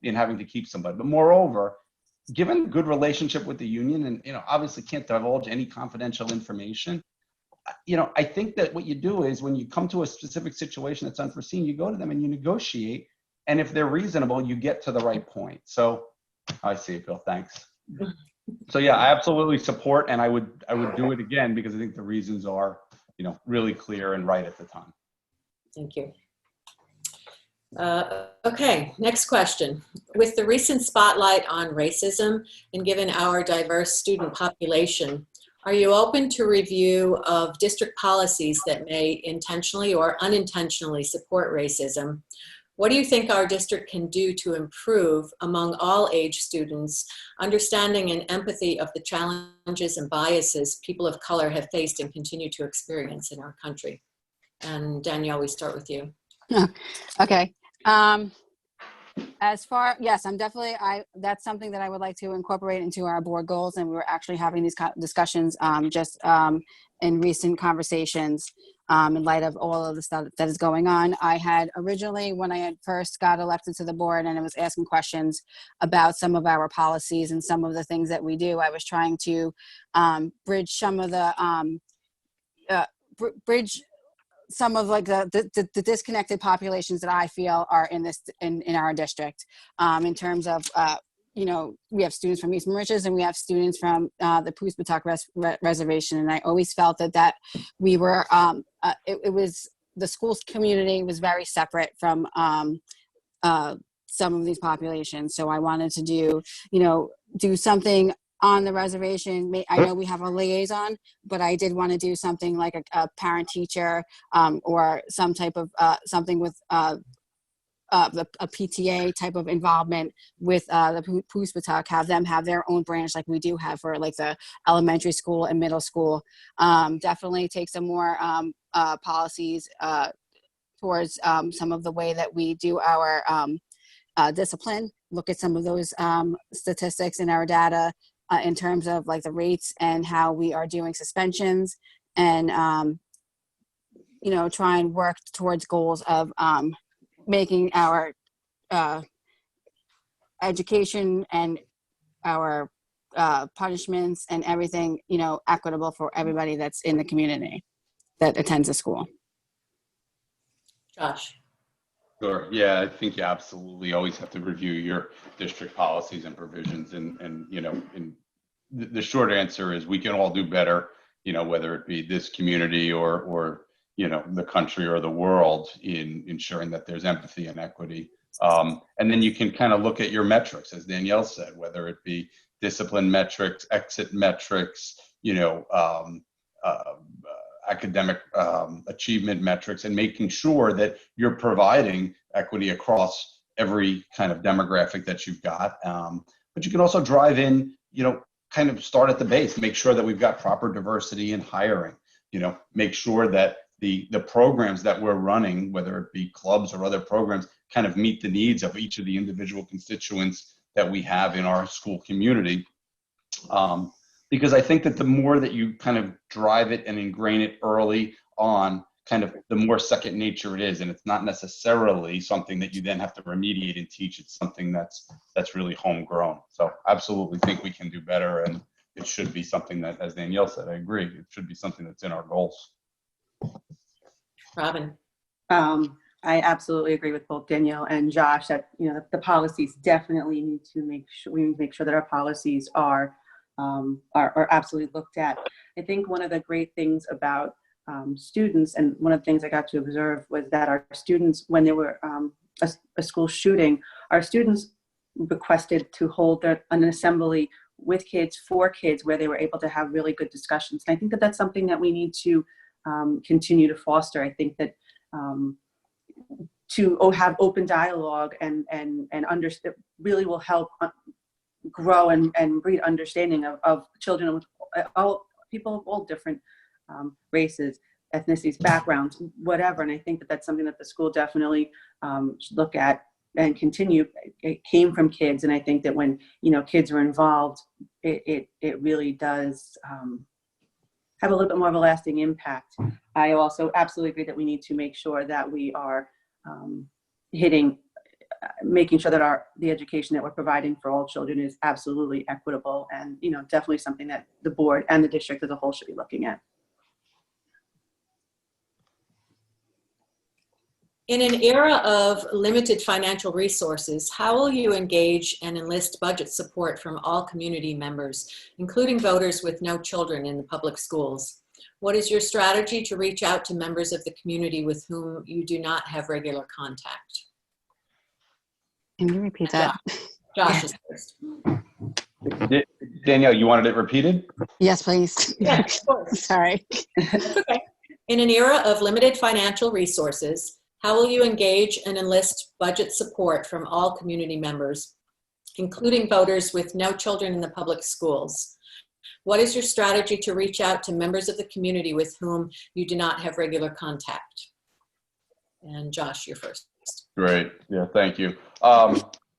in having to keep somebody. But moreover, given the good relationship with the union, and obviously can't divulge any confidential information, I think that what you do is, when you come to a specific situation that's unforeseen, you go to them and you negotiate, and if they're reasonable, you get to the right point. So I see it, Bill. Thanks. So yeah, I absolutely support, and I would do it again, because I think the reasons are, really clear and right at the time. Thank you. Okay, next question. With the recent spotlight on racism, and given our diverse student population, are you open to review of district policies that may intentionally or unintentionally support racism? What do you think our district can do to improve among all age students, understanding and empathy of the challenges and biases people of color have faced and continue to experience in our country? And Danielle, we start with you. Okay. Yes, I'm definitely, that's something that I would like to incorporate into our board goals. And we were actually having these discussions in recent conversations. in light of all of the stuff that is going on. I had originally, when I had first got elected to the board and I was asking questions about some of our policies and some of the things that we do, I was trying to bridge some of the bridge some of like the disconnected populations that I feel are in our district, in terms of we have students from East Mauritius and we have students from the Puspatock Reservation, and I always felt that we were it was the school community was very separate from some of these populations. So I wanted to do something on the reservation. I know we have a liaison, but I did want to do something like a parent teacher or some type of something with a PTA type of involvement with the Puspatock, have them have their own branch like we do have for like the elementary school and middle school. Definitely take some more policies towards some of the way that we do our discipline, look at some of those statistics in our data in terms of like the rates and how we are doing suspensions, and try and work towards goals of making our education and our punishments and everything, equitable for everybody that's in the community that attends the school. Josh. Sure. Yeah, I think you absolutely always have to review your district policies and provisions, and the short answer is we can all do better, whether it be this community or the country or the world, in ensuring that there's empathy and equity. And then you can kind of look at your metrics, as Danielle said, whether it be discipline metrics, exit metrics, academic achievement metrics, and making sure that you're providing equity across every kind of demographic that you've got. But you can also drive in, kind of start at the base, make sure that we've got proper diversity in hiring, make sure that the programs that we're running, whether it be clubs or other programs, kind of meet the needs of each of the individual constituents that we have in our school community. Because I think that the more that you kind of drive it and ingrain it early on, kind of the more second nature it is. And it's not necessarily something that you then have to remediate and teach. It's something that's really homegrown. So absolutely think we can do better. And it should be something that, as Danielle said, I agree, it should be something that's in our goals. Robin. I absolutely agree with both Danielle and Josh that, the policies definitely need to make sure that our policies are absolutely looked at. I think one of the great things about students, and one of the things I got to observe, was that our students, when there were a school shooting, our students requested to hold an assembly with kids, for kids, where they were able to have really good discussions. And I think that that's something that we need to continue to foster. I think that to have open dialogue and understand really will help grow and breed understanding of children with all people of all different races, ethnicities, backgrounds, whatever. And I think that that's something that the school definitely should look at and continue. It came from kids, and I think that when kids are involved, it really does have a little bit more of a lasting impact. I also absolutely agree that we need to make sure that we are making sure that the education that we're providing for all children is absolutely equitable, and definitely something that the board and the district as a whole should be looking at. In an era of limited financial resources, how will you engage and enlist budget support from all community members, including voters with no children in the public schools? What is your strategy to reach out to members of the community with whom you do not have regular contact? Can you repeat that? Josh is first. Danielle, you wanted it repeated? Yes, please. Yeah, of course. Sorry. That's okay. In an era of limited financial resources, how will you engage and enlist budget support from all community members, including voters with no children in the public schools? What is your strategy to reach out to members of the community with whom you do not have regular contact? And Josh, you're first. Great. Yeah, thank you.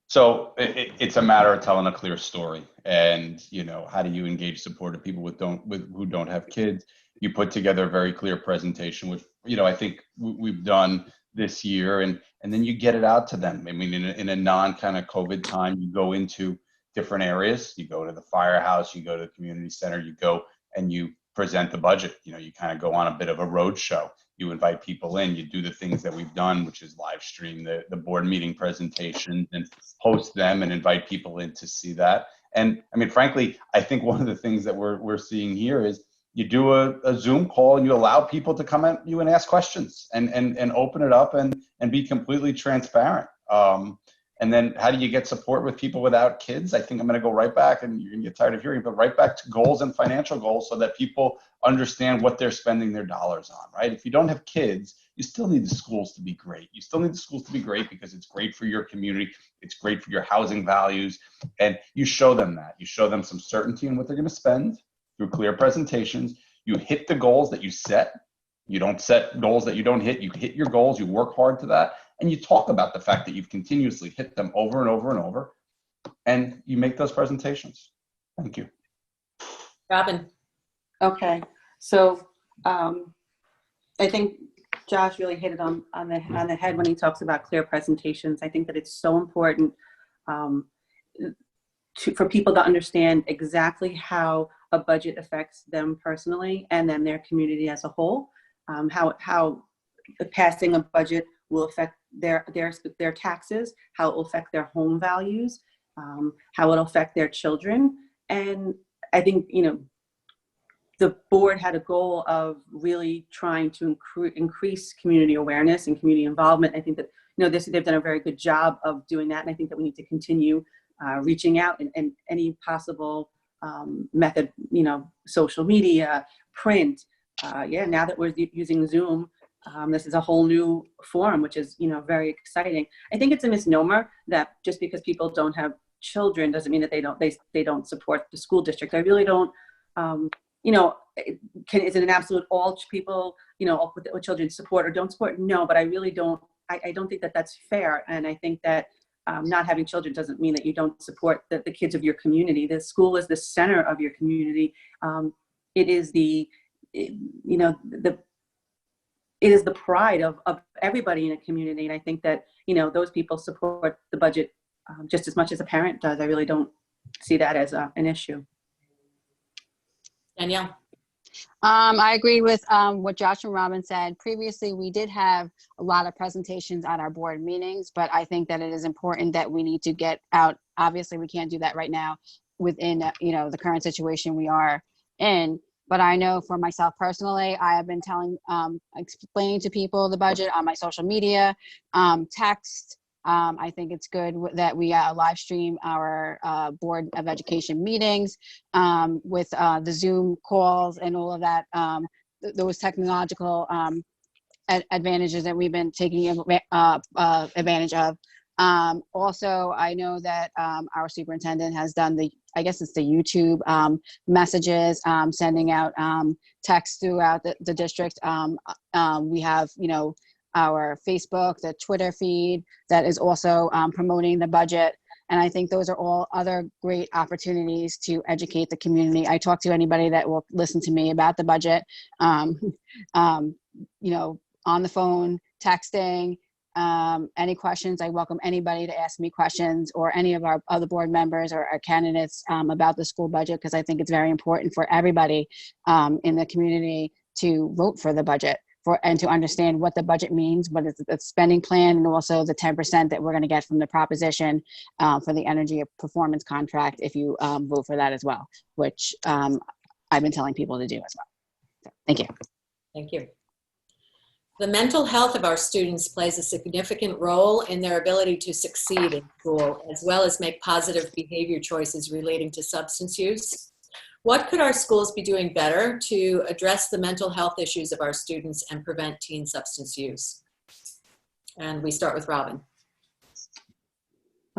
So it's a matter of telling a clear story, and how do you engage supportive people who don't have kids? You put together a very clear presentation with I think we've done this year, and then you get it out to them. I mean, in a non kind of COVID time, you go into different areas. You go to the firehouse, you go to the community center, you go and you present the budget. You kind of go on a bit of a road show. You invite people in, you do the things that we've done, which is live stream the board meeting presentations and host them and invite people in to see that. And I mean, frankly, I think one of the things that we're seeing here is you do a Zoom call and you allow people to come at you and ask questions and open it up and be completely transparent. And then how do you get support with people without kids? I think I'm going to go right back, and you're going to get tired of hearing, but right back to goals and financial goals so that people understand what they're spending their dollars on, right? If you don't have kids, you still need the schools to be great. You still need the schools to be great because it's great for your community. It's great for your housing values. And you show them that. You show them some certainty in what they're going to spend through clear presentations. You hit the goals that you set. You don't set goals that you don't hit. You hit your goals. You work hard to that. And you talk about the fact that you've continuously hit them over and over and over. And you make those presentations. Thank you. Robin. Okay. So I think Josh really hit it on the head when he talks about clear presentations. I think that it's so important for people to understand exactly how a budget affects them personally and then their community as a whole. How passing a budget will affect their taxes, how it will affect their home values, how it'll affect their children. And I think, the board had a goal of really trying to increase community awareness and community involvement. I think that, they've done a very good job of doing that. And I think that we need to continue reaching out in any possible method, social media, print. Now that we're using Zoom, this is a whole new forum, which is, very exciting. I think it's a misnomer that just because people don't have children doesn't mean that they don't support the school district. I really don't, is it an absolute all people, with children support or don't support? No, but I really don't, I don't think that that's fair. And I think that not having children doesn't mean that you don't support the kids of your community. The school is the center of your community. It is it is the pride of everybody in a community. And I think that, those people support the budget just as much as a parent does. I really don't see that as an issue. Danielle. I agree with what Josh and Robin said. Previously, we did have a lot of presentations at our board meetings, but I think that it is important that we need to get out. Obviously, we can't do that right now within, the current situation we are in. But I know for myself personally, I have been explaining to people the budget on my social media, text. I think it's good that we live stream our Board of Education meetings with the Zoom calls and all of that, those technological advantages that we've been taking advantage of. Also, I know that our superintendent has done I guess it's the YouTube messages, sending out texts throughout the district. We have, our Facebook, the Twitter feed that is also promoting the budget. And I think those are all other great opportunities to educate the community. I talk to anybody that will listen to me about the budget, on the phone, texting, any questions. I welcome anybody to ask me questions, or any of our other board members or our candidates about the school budget, because I think it's very important for everybody in the community to vote for the budget and to understand what the budget means, what is the spending plan, and also the 10% that we're going to get from the proposition for the energy performance contract if you vote for that as well, which I've been telling people to do as well. So, thank you. Thank you. The mental health of our students plays a significant role in their ability to succeed in school, as well as make positive behavior choices relating to substance use. What could our schools be doing better to address the mental health issues of our students and prevent teen substance use? And we start with Robin.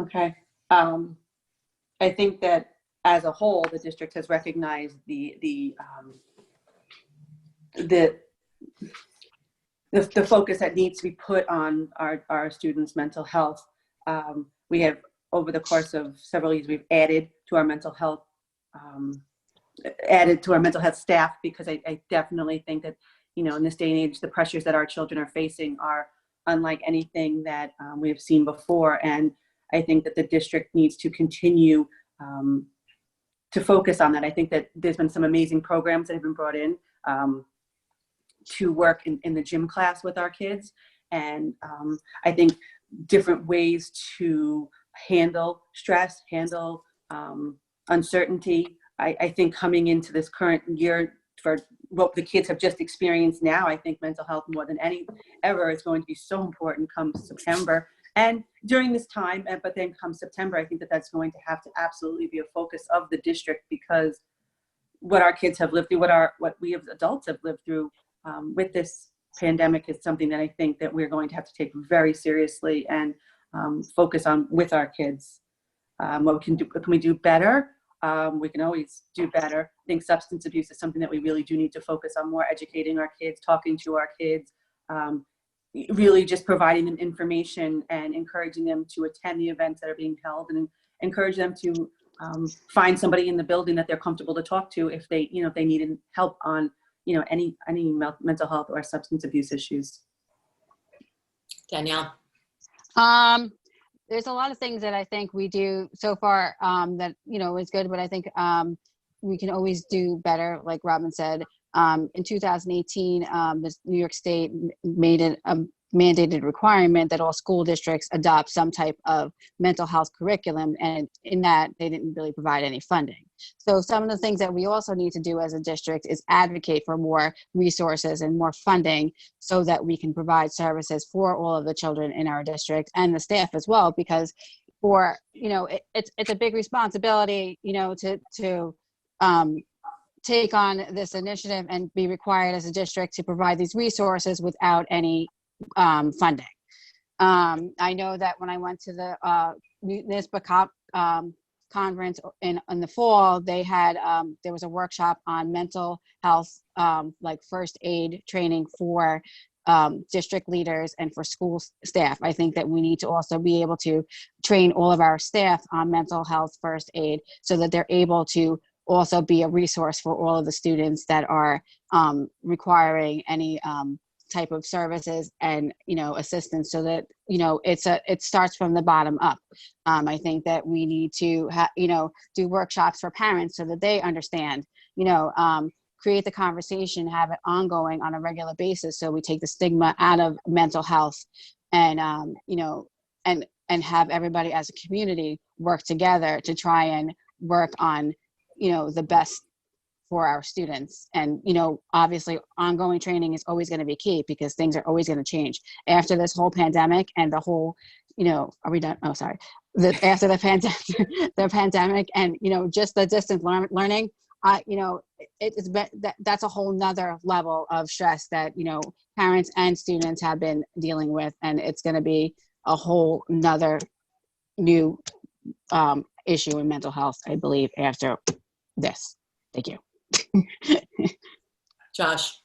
Okay. I think that as a whole, the district has recognized the focus that needs to be put on our students' mental health. We have, over the course of several years, we've added to our mental health staff, because I definitely think that in this day and age, the pressures that our children are facing are unlike anything that we have seen before. And I think that the district needs to continue to focus on that. I think that there's been some amazing programs that have been brought in to work in the gym class with our kids. And I think different ways to handle stress, handle uncertainty. I think coming into this current year, for what the kids have just experienced now, I think mental health more than ever is going to be so important come September and during this time. But then come September, I think that that's going to have to absolutely be a focus of the district, because what our kids have lived through, what we as adults have lived through with this pandemic is something that I think that we're going to have to take very seriously and focus on with our kids. What can we do better? We can always do better. I think substance abuse is something that we really do need to focus on more, educating our kids, talking to our kids, really just providing them information and encouraging them to attend the events that are being held, and encourage them to find somebody in the building that they're comfortable to talk to if they need help on any mental health or substance abuse issues. Danielle. There's a lot of things that I think we do so far that is good, but I think we can always do better. Like Robin said, in 2018, New York State made it a mandated requirement that all school districts adopt some type of mental health curriculum, and in that they didn't really provide any funding. So some of the things that we also need to do as a district is advocate for more resources and more funding so that we can provide services for all of the children in our district and the staff as well, because it's a big responsibility to take on this initiative and be required as a district to provide these resources without any funding. I know that when I went to the NISBA conference in the fall, they had there was a workshop on mental health, like first aid training for district leaders and for school staff. I think that we need to also be able to train all of our staff on mental health first aid so that they're able to also be a resource for all of the students that are requiring any type of services and assistance, so that it starts from the bottom up. I think that we need to do workshops for parents so that they understand, create the conversation, have it ongoing on a regular basis, so we take the stigma out of mental health, and and have everybody as a community work together to try and work on the best for our students. And obviously ongoing training is always going to be key, because things are always going to change after this whole pandemic and the whole are we done? Oh, sorry. After the pandemic and just the distance learning, that's a whole nother level of stress that parents and students have been dealing with, and it's going to be a whole nother new issue in mental health, I believe, after this. Thank you. Josh.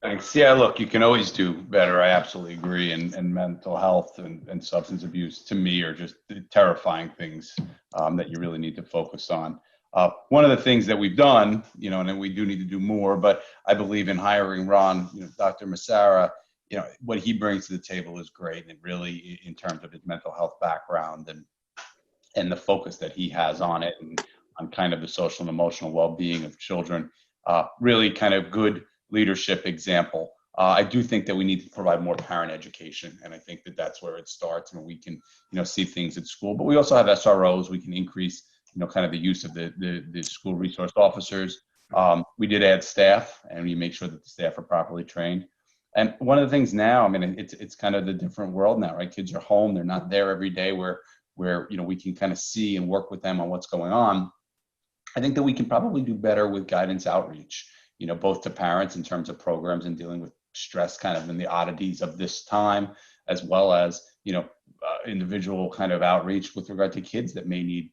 Thanks. Yeah, look, you can always do better. I absolutely agree. And mental health and substance abuse, to me, are just terrifying things that you really need to focus on. One of the things that we've done, and then we do need to do more, but I believe in hiring Ron, Dr. Massara, what he brings to the table is great. And really, in terms of his mental health background and the focus that he has on it, and on kind of the social and emotional well-being of children, really kind of good leadership example. I do think that we need to provide more parent education, and I think that that's where it starts. And we can, see things at school, but we also have SROs. We can increase, kind of the use of the school resource officers. We did add staff, and we make sure that the staff are properly trained. And one of the things now, it's kind of the different world now, right? Kids are home; they're not there every day where we can kind of see and work with them on what's going on. I think that we can probably do better with guidance outreach, both to parents in terms of programs and dealing with stress kind of in the oddities of this time, as well as, individual kind of outreach with regard to kids that may need,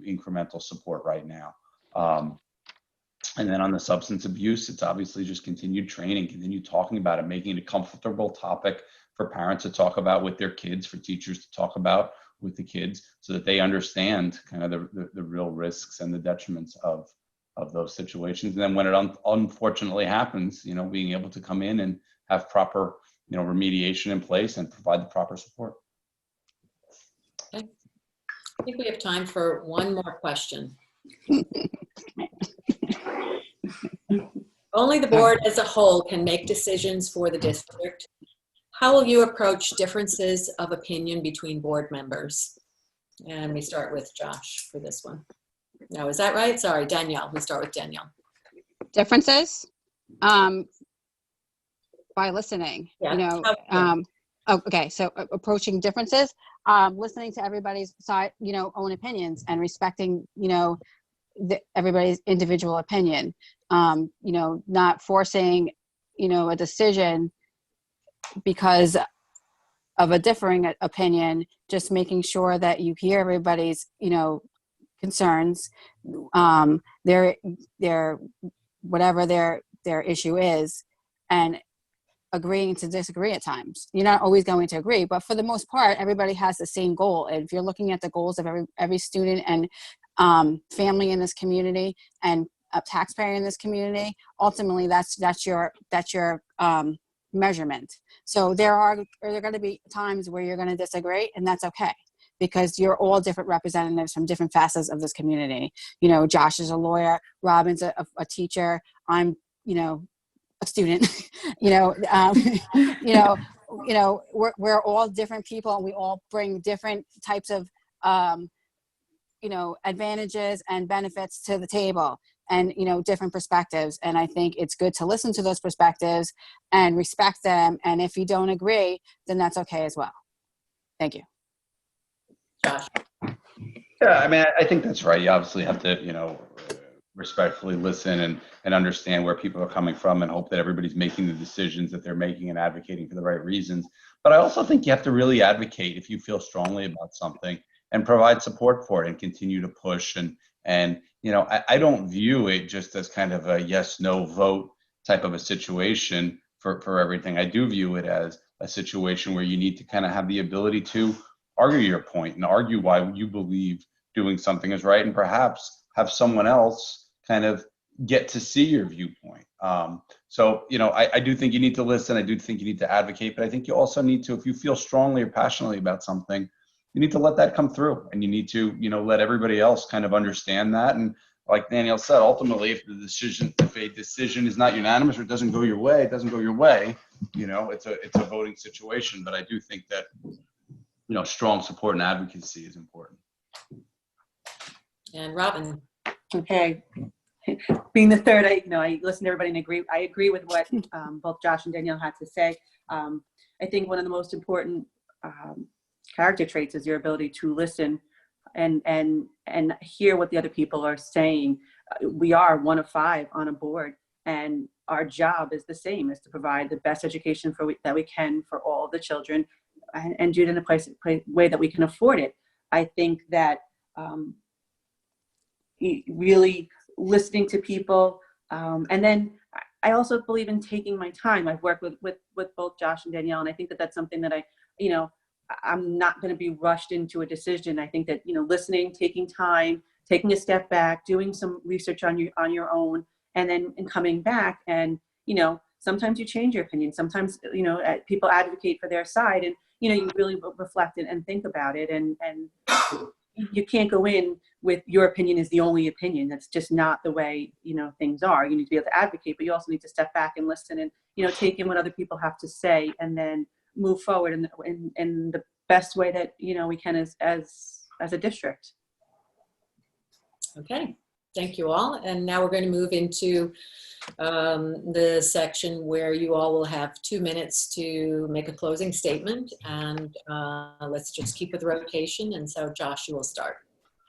incremental support right now. And then on the substance abuse, it's obviously just continued training, continue talking about it, making it a comfortable topic for parents to talk about with their kids, for teachers to talk about with the kids, so that they understand kind of the real risks and the detriments of those situations. And then when it unfortunately happens, being able to come in and have proper, remediation in place and provide the proper support. Okay. I think we have time for one more question. Only the board as a whole can make decisions for the district. How will you approach differences of opinion between board members? And we start with Josh for this one. No, is that right? Sorry, Danielle. We start with Danielle. Differences? By listening, Yeah. okay, so approaching differences, listening to everybody's side, own opinions, and respecting, everybody's individual opinion, not forcing, a decision because of a differing opinion, just making sure that you hear everybody's, concerns, their whatever their issue is, and agreeing to disagree at times. You're not always going to agree, but for the most part, everybody has the same goal. And if you're looking at the goals of every student and family in this community and a taxpayer in this community, ultimately that's your measurement. So there are going to be times where you're going to disagree, and that's okay, because you're all different representatives from different facets of this community. Josh is a lawyer, Robin's a teacher, I'm, a student. We're all different people, and we all bring different types of, advantages and benefits to the table, and, different perspectives. And I think it's good to listen to those perspectives and respect them. And if you don't agree, then that's okay as well. Thank you. Josh. Yeah, I think that's right. You obviously have to, respectfully listen and understand where people are coming from, and hope that everybody's making the decisions that they're making and advocating for the right reasons. But I also think you have to really advocate if you feel strongly about something, and provide support for it and continue to push. And I don't view it just as kind of a yes, no vote type of a situation for everything. I do view it as a situation where you need to kind of have the ability to argue your point and argue why you believe doing something is right, and perhaps have someone else kind of get to see your viewpoint. So I do think you need to listen. I do think you need to advocate, but I think you also need to, if you feel strongly or passionately about something, you need to let that come through, and you need to, let everybody else kind of understand that. And like Danielle said, ultimately, if a decision is not unanimous, or it doesn't go your way, it doesn't go your way. It's a voting situation. But I do think that, strong support and advocacy is important. And Robin. Okay. Being the third, I listen to everybody and agree. I agree with what both Josh and Danielle had to say. I think one of the most important character traits is your ability to listen and hear what the other people are saying. We are one of 5 on a board, and our job is the same, is to provide the best education that we can for all the children, and do it in a way that we can afford it. I think that really listening to people, and then I also believe in taking my time. I've worked with both Josh and Danielle, and I think that that's something that I'm not going to be rushed into a decision. I think that, listening, taking time, taking a step back, doing some research on your own, and then coming back, and, sometimes you change your opinion. Sometimes, people advocate for their side, and, you really reflect and think about it. And you can't go in with your opinion is the only opinion. That's just not the way, things are. You need to be able to advocate, but you also need to step back and listen and, take in what other people have to say, and then move forward in the best way that, we can as a district. Okay, thank you all. And now we're going to move into the section where you all will have 2 minutes to make a closing statement. And let's just keep with the rotation. And so Josh, you will start.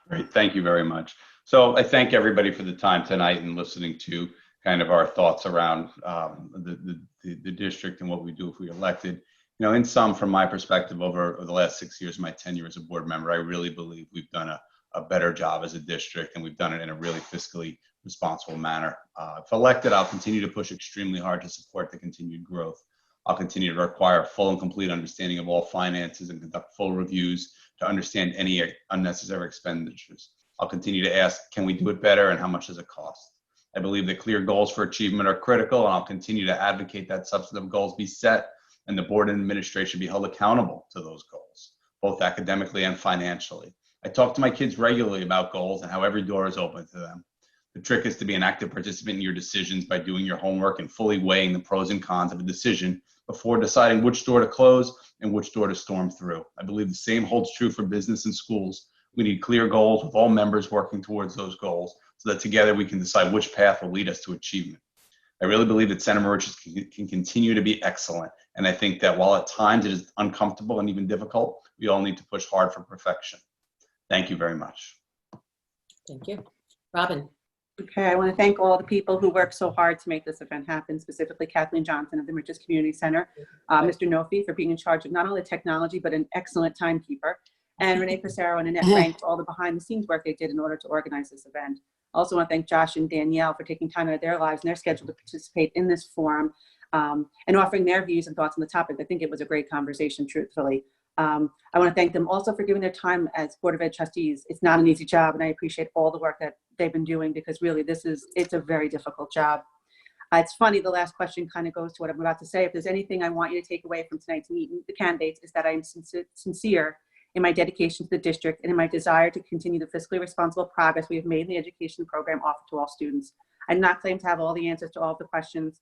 Great, thank you very much. So I thank everybody for the time tonight and listening to kind of our thoughts around the district and what we do if we elected. In sum, from my perspective, over the last 6 years, my tenure as a board member, I really believe we've done a better job as a district, and we've done it in a really fiscally responsible manner. If elected, I'll continue to push extremely hard to support the continued growth. I'll continue to require full and complete understanding of all finances and conduct full reviews to understand any unnecessary expenditures. I'll continue to ask, can we do it better, and how much does it cost? I believe that clear goals for achievement are critical, and I'll continue to advocate that substantive goals be set and the board and administration be held accountable to those goals, both academically and financially. I talk to my kids regularly about goals and how every door is open to them. The trick is to be an active participant in your decisions by doing your homework and fully weighing the pros and cons of a decision before deciding which door to close and which door to storm through. I believe the same holds true for business and schools. We need clear goals with all members working towards those goals so that together we can decide which path will lead us to achievement. I really believe that Center Moriches can continue to be excellent. And I think that while at times it is uncomfortable and even difficult, we all need to push hard for perfection. Thank you very much. Thank you. Robin. Okay, I want to thank all the people who worked so hard to make this event happen, specifically Kathleen Johnson of the Moriches Community Center, Mr. Nofi for being in charge of not only technology, but an excellent timekeeper, and Renee Passero and Annette Frank for all the behind the scenes work they did in order to organize this event. I also want to thank Josh and Danielle for taking time out of their lives and their schedule to participate in this forum and offering their views and thoughts on the topic. I think it was a great conversation, truthfully. I want to thank them also for giving their time as Board of Ed trustees. It's not an easy job, and I appreciate all the work that they've been doing because really it's a very difficult job. It's funny, the last question kind of goes to what I'm about to say. If there's anything I want you to take away from tonight's meeting, the candidates, is that I am sincere in my dedication to the district and in my desire to continue the fiscally responsible progress we have made in the education program offered to all students. I do not claim to have all the answers to all of the questions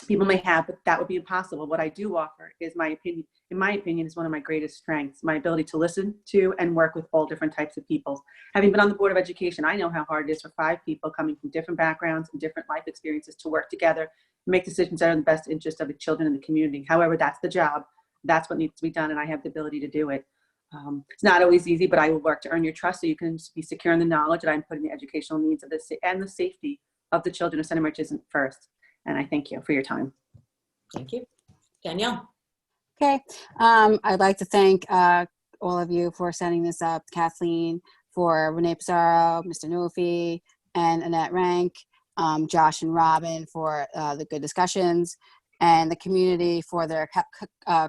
people may have, but that would be impossible. What I do offer is my opinion. In my opinion, is one of my greatest strengths, my ability to listen to and work with all different types of people. Having been on the Board of Education, I know how hard it is for 5 people coming from different backgrounds and different life experiences to work together and make decisions that are in the best interest of the children in the community. However, that's the job. That's what needs to be done, and I have the ability to do it. It's not always easy, but I will work to earn your trust so you can be secure in the knowledge that I'm putting the educational needs of this and the safety of the children of Center Moriches first. And I thank you for your time. Thank you. Danielle. Okay. I'd like to thank all of you for setting this up. Kathleen, for Renee Pissarro, Mr. Nofi, and Annette Rank, Josh and Robin for the good discussions, and the community for their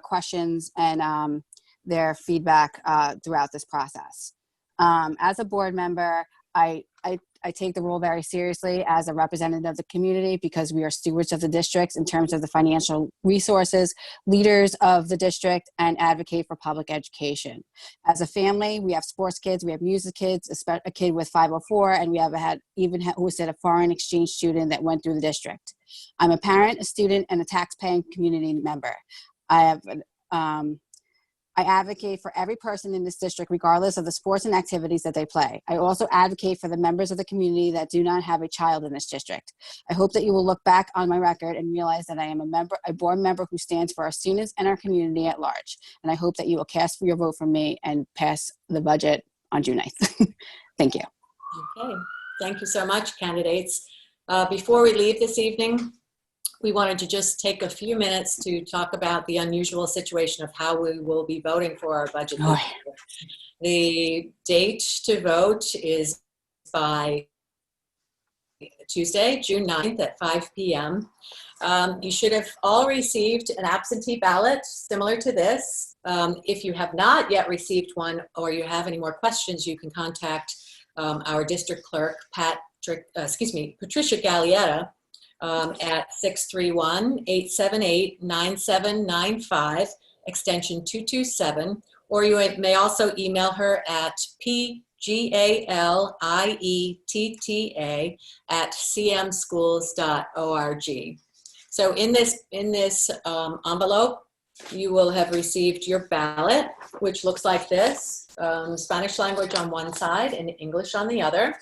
questions and their feedback throughout this process. As a board member, I take the role very seriously as a representative of the community because we are stewards of the districts in terms of the financial resources, leaders of the district, and advocate for public education. As a family, we have sports kids, we have music kids, a kid with 504, and we have who was a foreign exchange student that went through the district. I'm a parent, a student, and a tax-paying community member. I advocate for every person in this district, regardless of the sports and activities that they play. I also advocate for the members of the community that do not have a child in this district. I hope that you will look back on my record and realize that I am a board member who stands for our students and our community at large. And I hope that you will cast for your vote for me and pass the budget on June 9th. Thank you. Okay. Thank you so much, candidates. Before we leave this evening, we wanted to just take a few minutes to talk about the unusual situation of how we will be voting for our budget. The date to vote is by Tuesday, June 9th at 5 p.m. You should have all received an absentee ballot similar to this. If you have not yet received one or you have any more questions, you can contact our district clerk, Patricia Gallietta, at 631-878-9795, extension 227, or you may also email her at pgalietta@cmschools.org. So in this envelope, you will have received your ballot, which looks like this, Spanish language on one side and English on the other.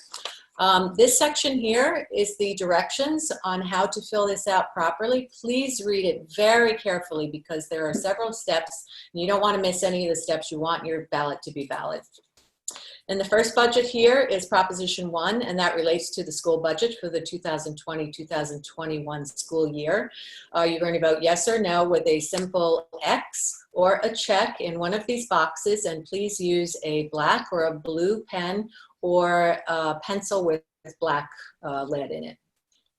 This section here is the directions on how to fill this out properly. Please read it very carefully because there are several steps and you don't want to miss any of the steps. You want your ballot to be valid. And the first budget here is Proposition 1, and that relates to the school budget for the 2020-2021 school year. You're going to vote yes or no with a simple X or a check in one of these boxes, and please use a black or a blue pen or a pencil with black lead in it.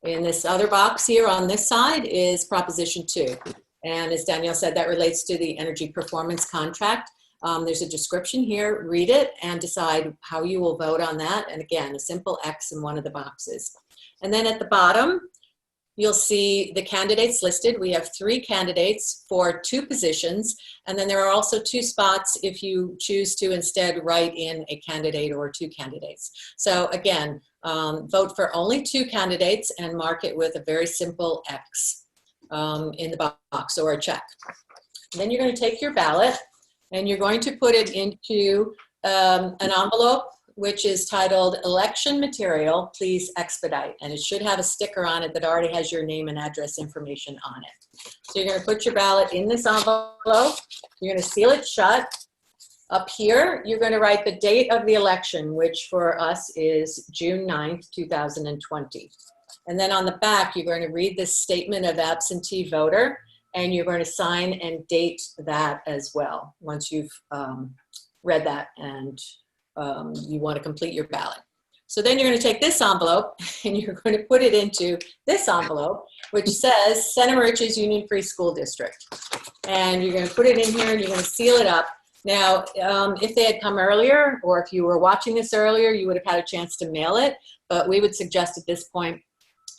In this other box here on this side is Proposition 2. And as Danielle said, that relates to the energy performance contract. There's a description here, read it and decide how you will vote on that. And again, a simple X in one of the boxes. And then at the bottom, you'll see the candidates listed. We have 3 candidates for 2 positions, and then there are also 2 spots if you choose to instead write in a candidate or 2 candidates. So again, vote for only 2 candidates and mark it with a very simple X in the box or a check. Then you're going to take your ballot and you're going to put it into an envelope which is titled Election Material, Please Expedite. And it should have a sticker on it that already has your name and address information on it. So you're going to put your ballot in this envelope. You're going to seal it shut. Up here, you're going to write the date of the election, which for us is June 9th, 2020. And then on the back, you're going to read this statement of absentee voter, and you're going to sign and date that as well once you've read that and you want to complete your ballot. So then you're going to take this envelope and you're going to put it into this envelope, which says Santa Marici's Union Free School District. And you're going to put it in here and you're going to seal it up. Now, if they had come earlier, or if you were watching this earlier, you would have had a chance to mail it. But we would suggest at this point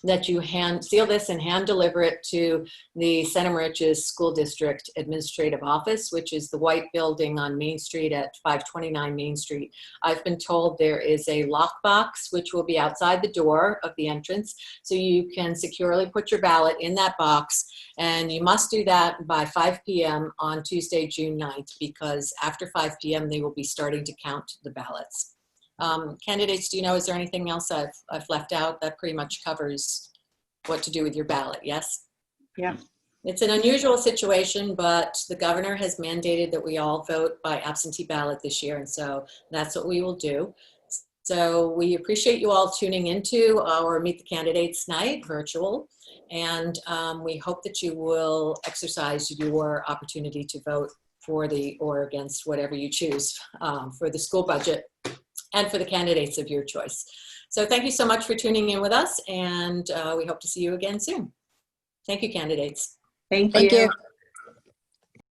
that you hand seal this and hand deliver it to the Santa Marici's School District Administrative Office, which is the white building on Main Street at 529 Main Street. I've been told there is a lockbox which will be outside the door of the entrance, so you can securely put your ballot in that box, and you must do that by 5 p.m. on Tuesday, June 9th, because after 5 p.m. they will be starting to count the ballots. Candidates, do you know, is there anything else I've left out? That pretty much covers what to do with your ballot, yes? Yeah. It's an unusual situation, but the governor has mandated that we all vote by absentee ballot this year, and so that's what we will do. So we appreciate you all tuning into our Meet the Candidates night, virtual, and we hope that you will exercise your opportunity to vote for the or against whatever you choose for the school budget and for the candidates of your choice. So thank you so much for tuning in with us, and we hope to see you again soon. Thank you, candidates. Thank Thank you. you.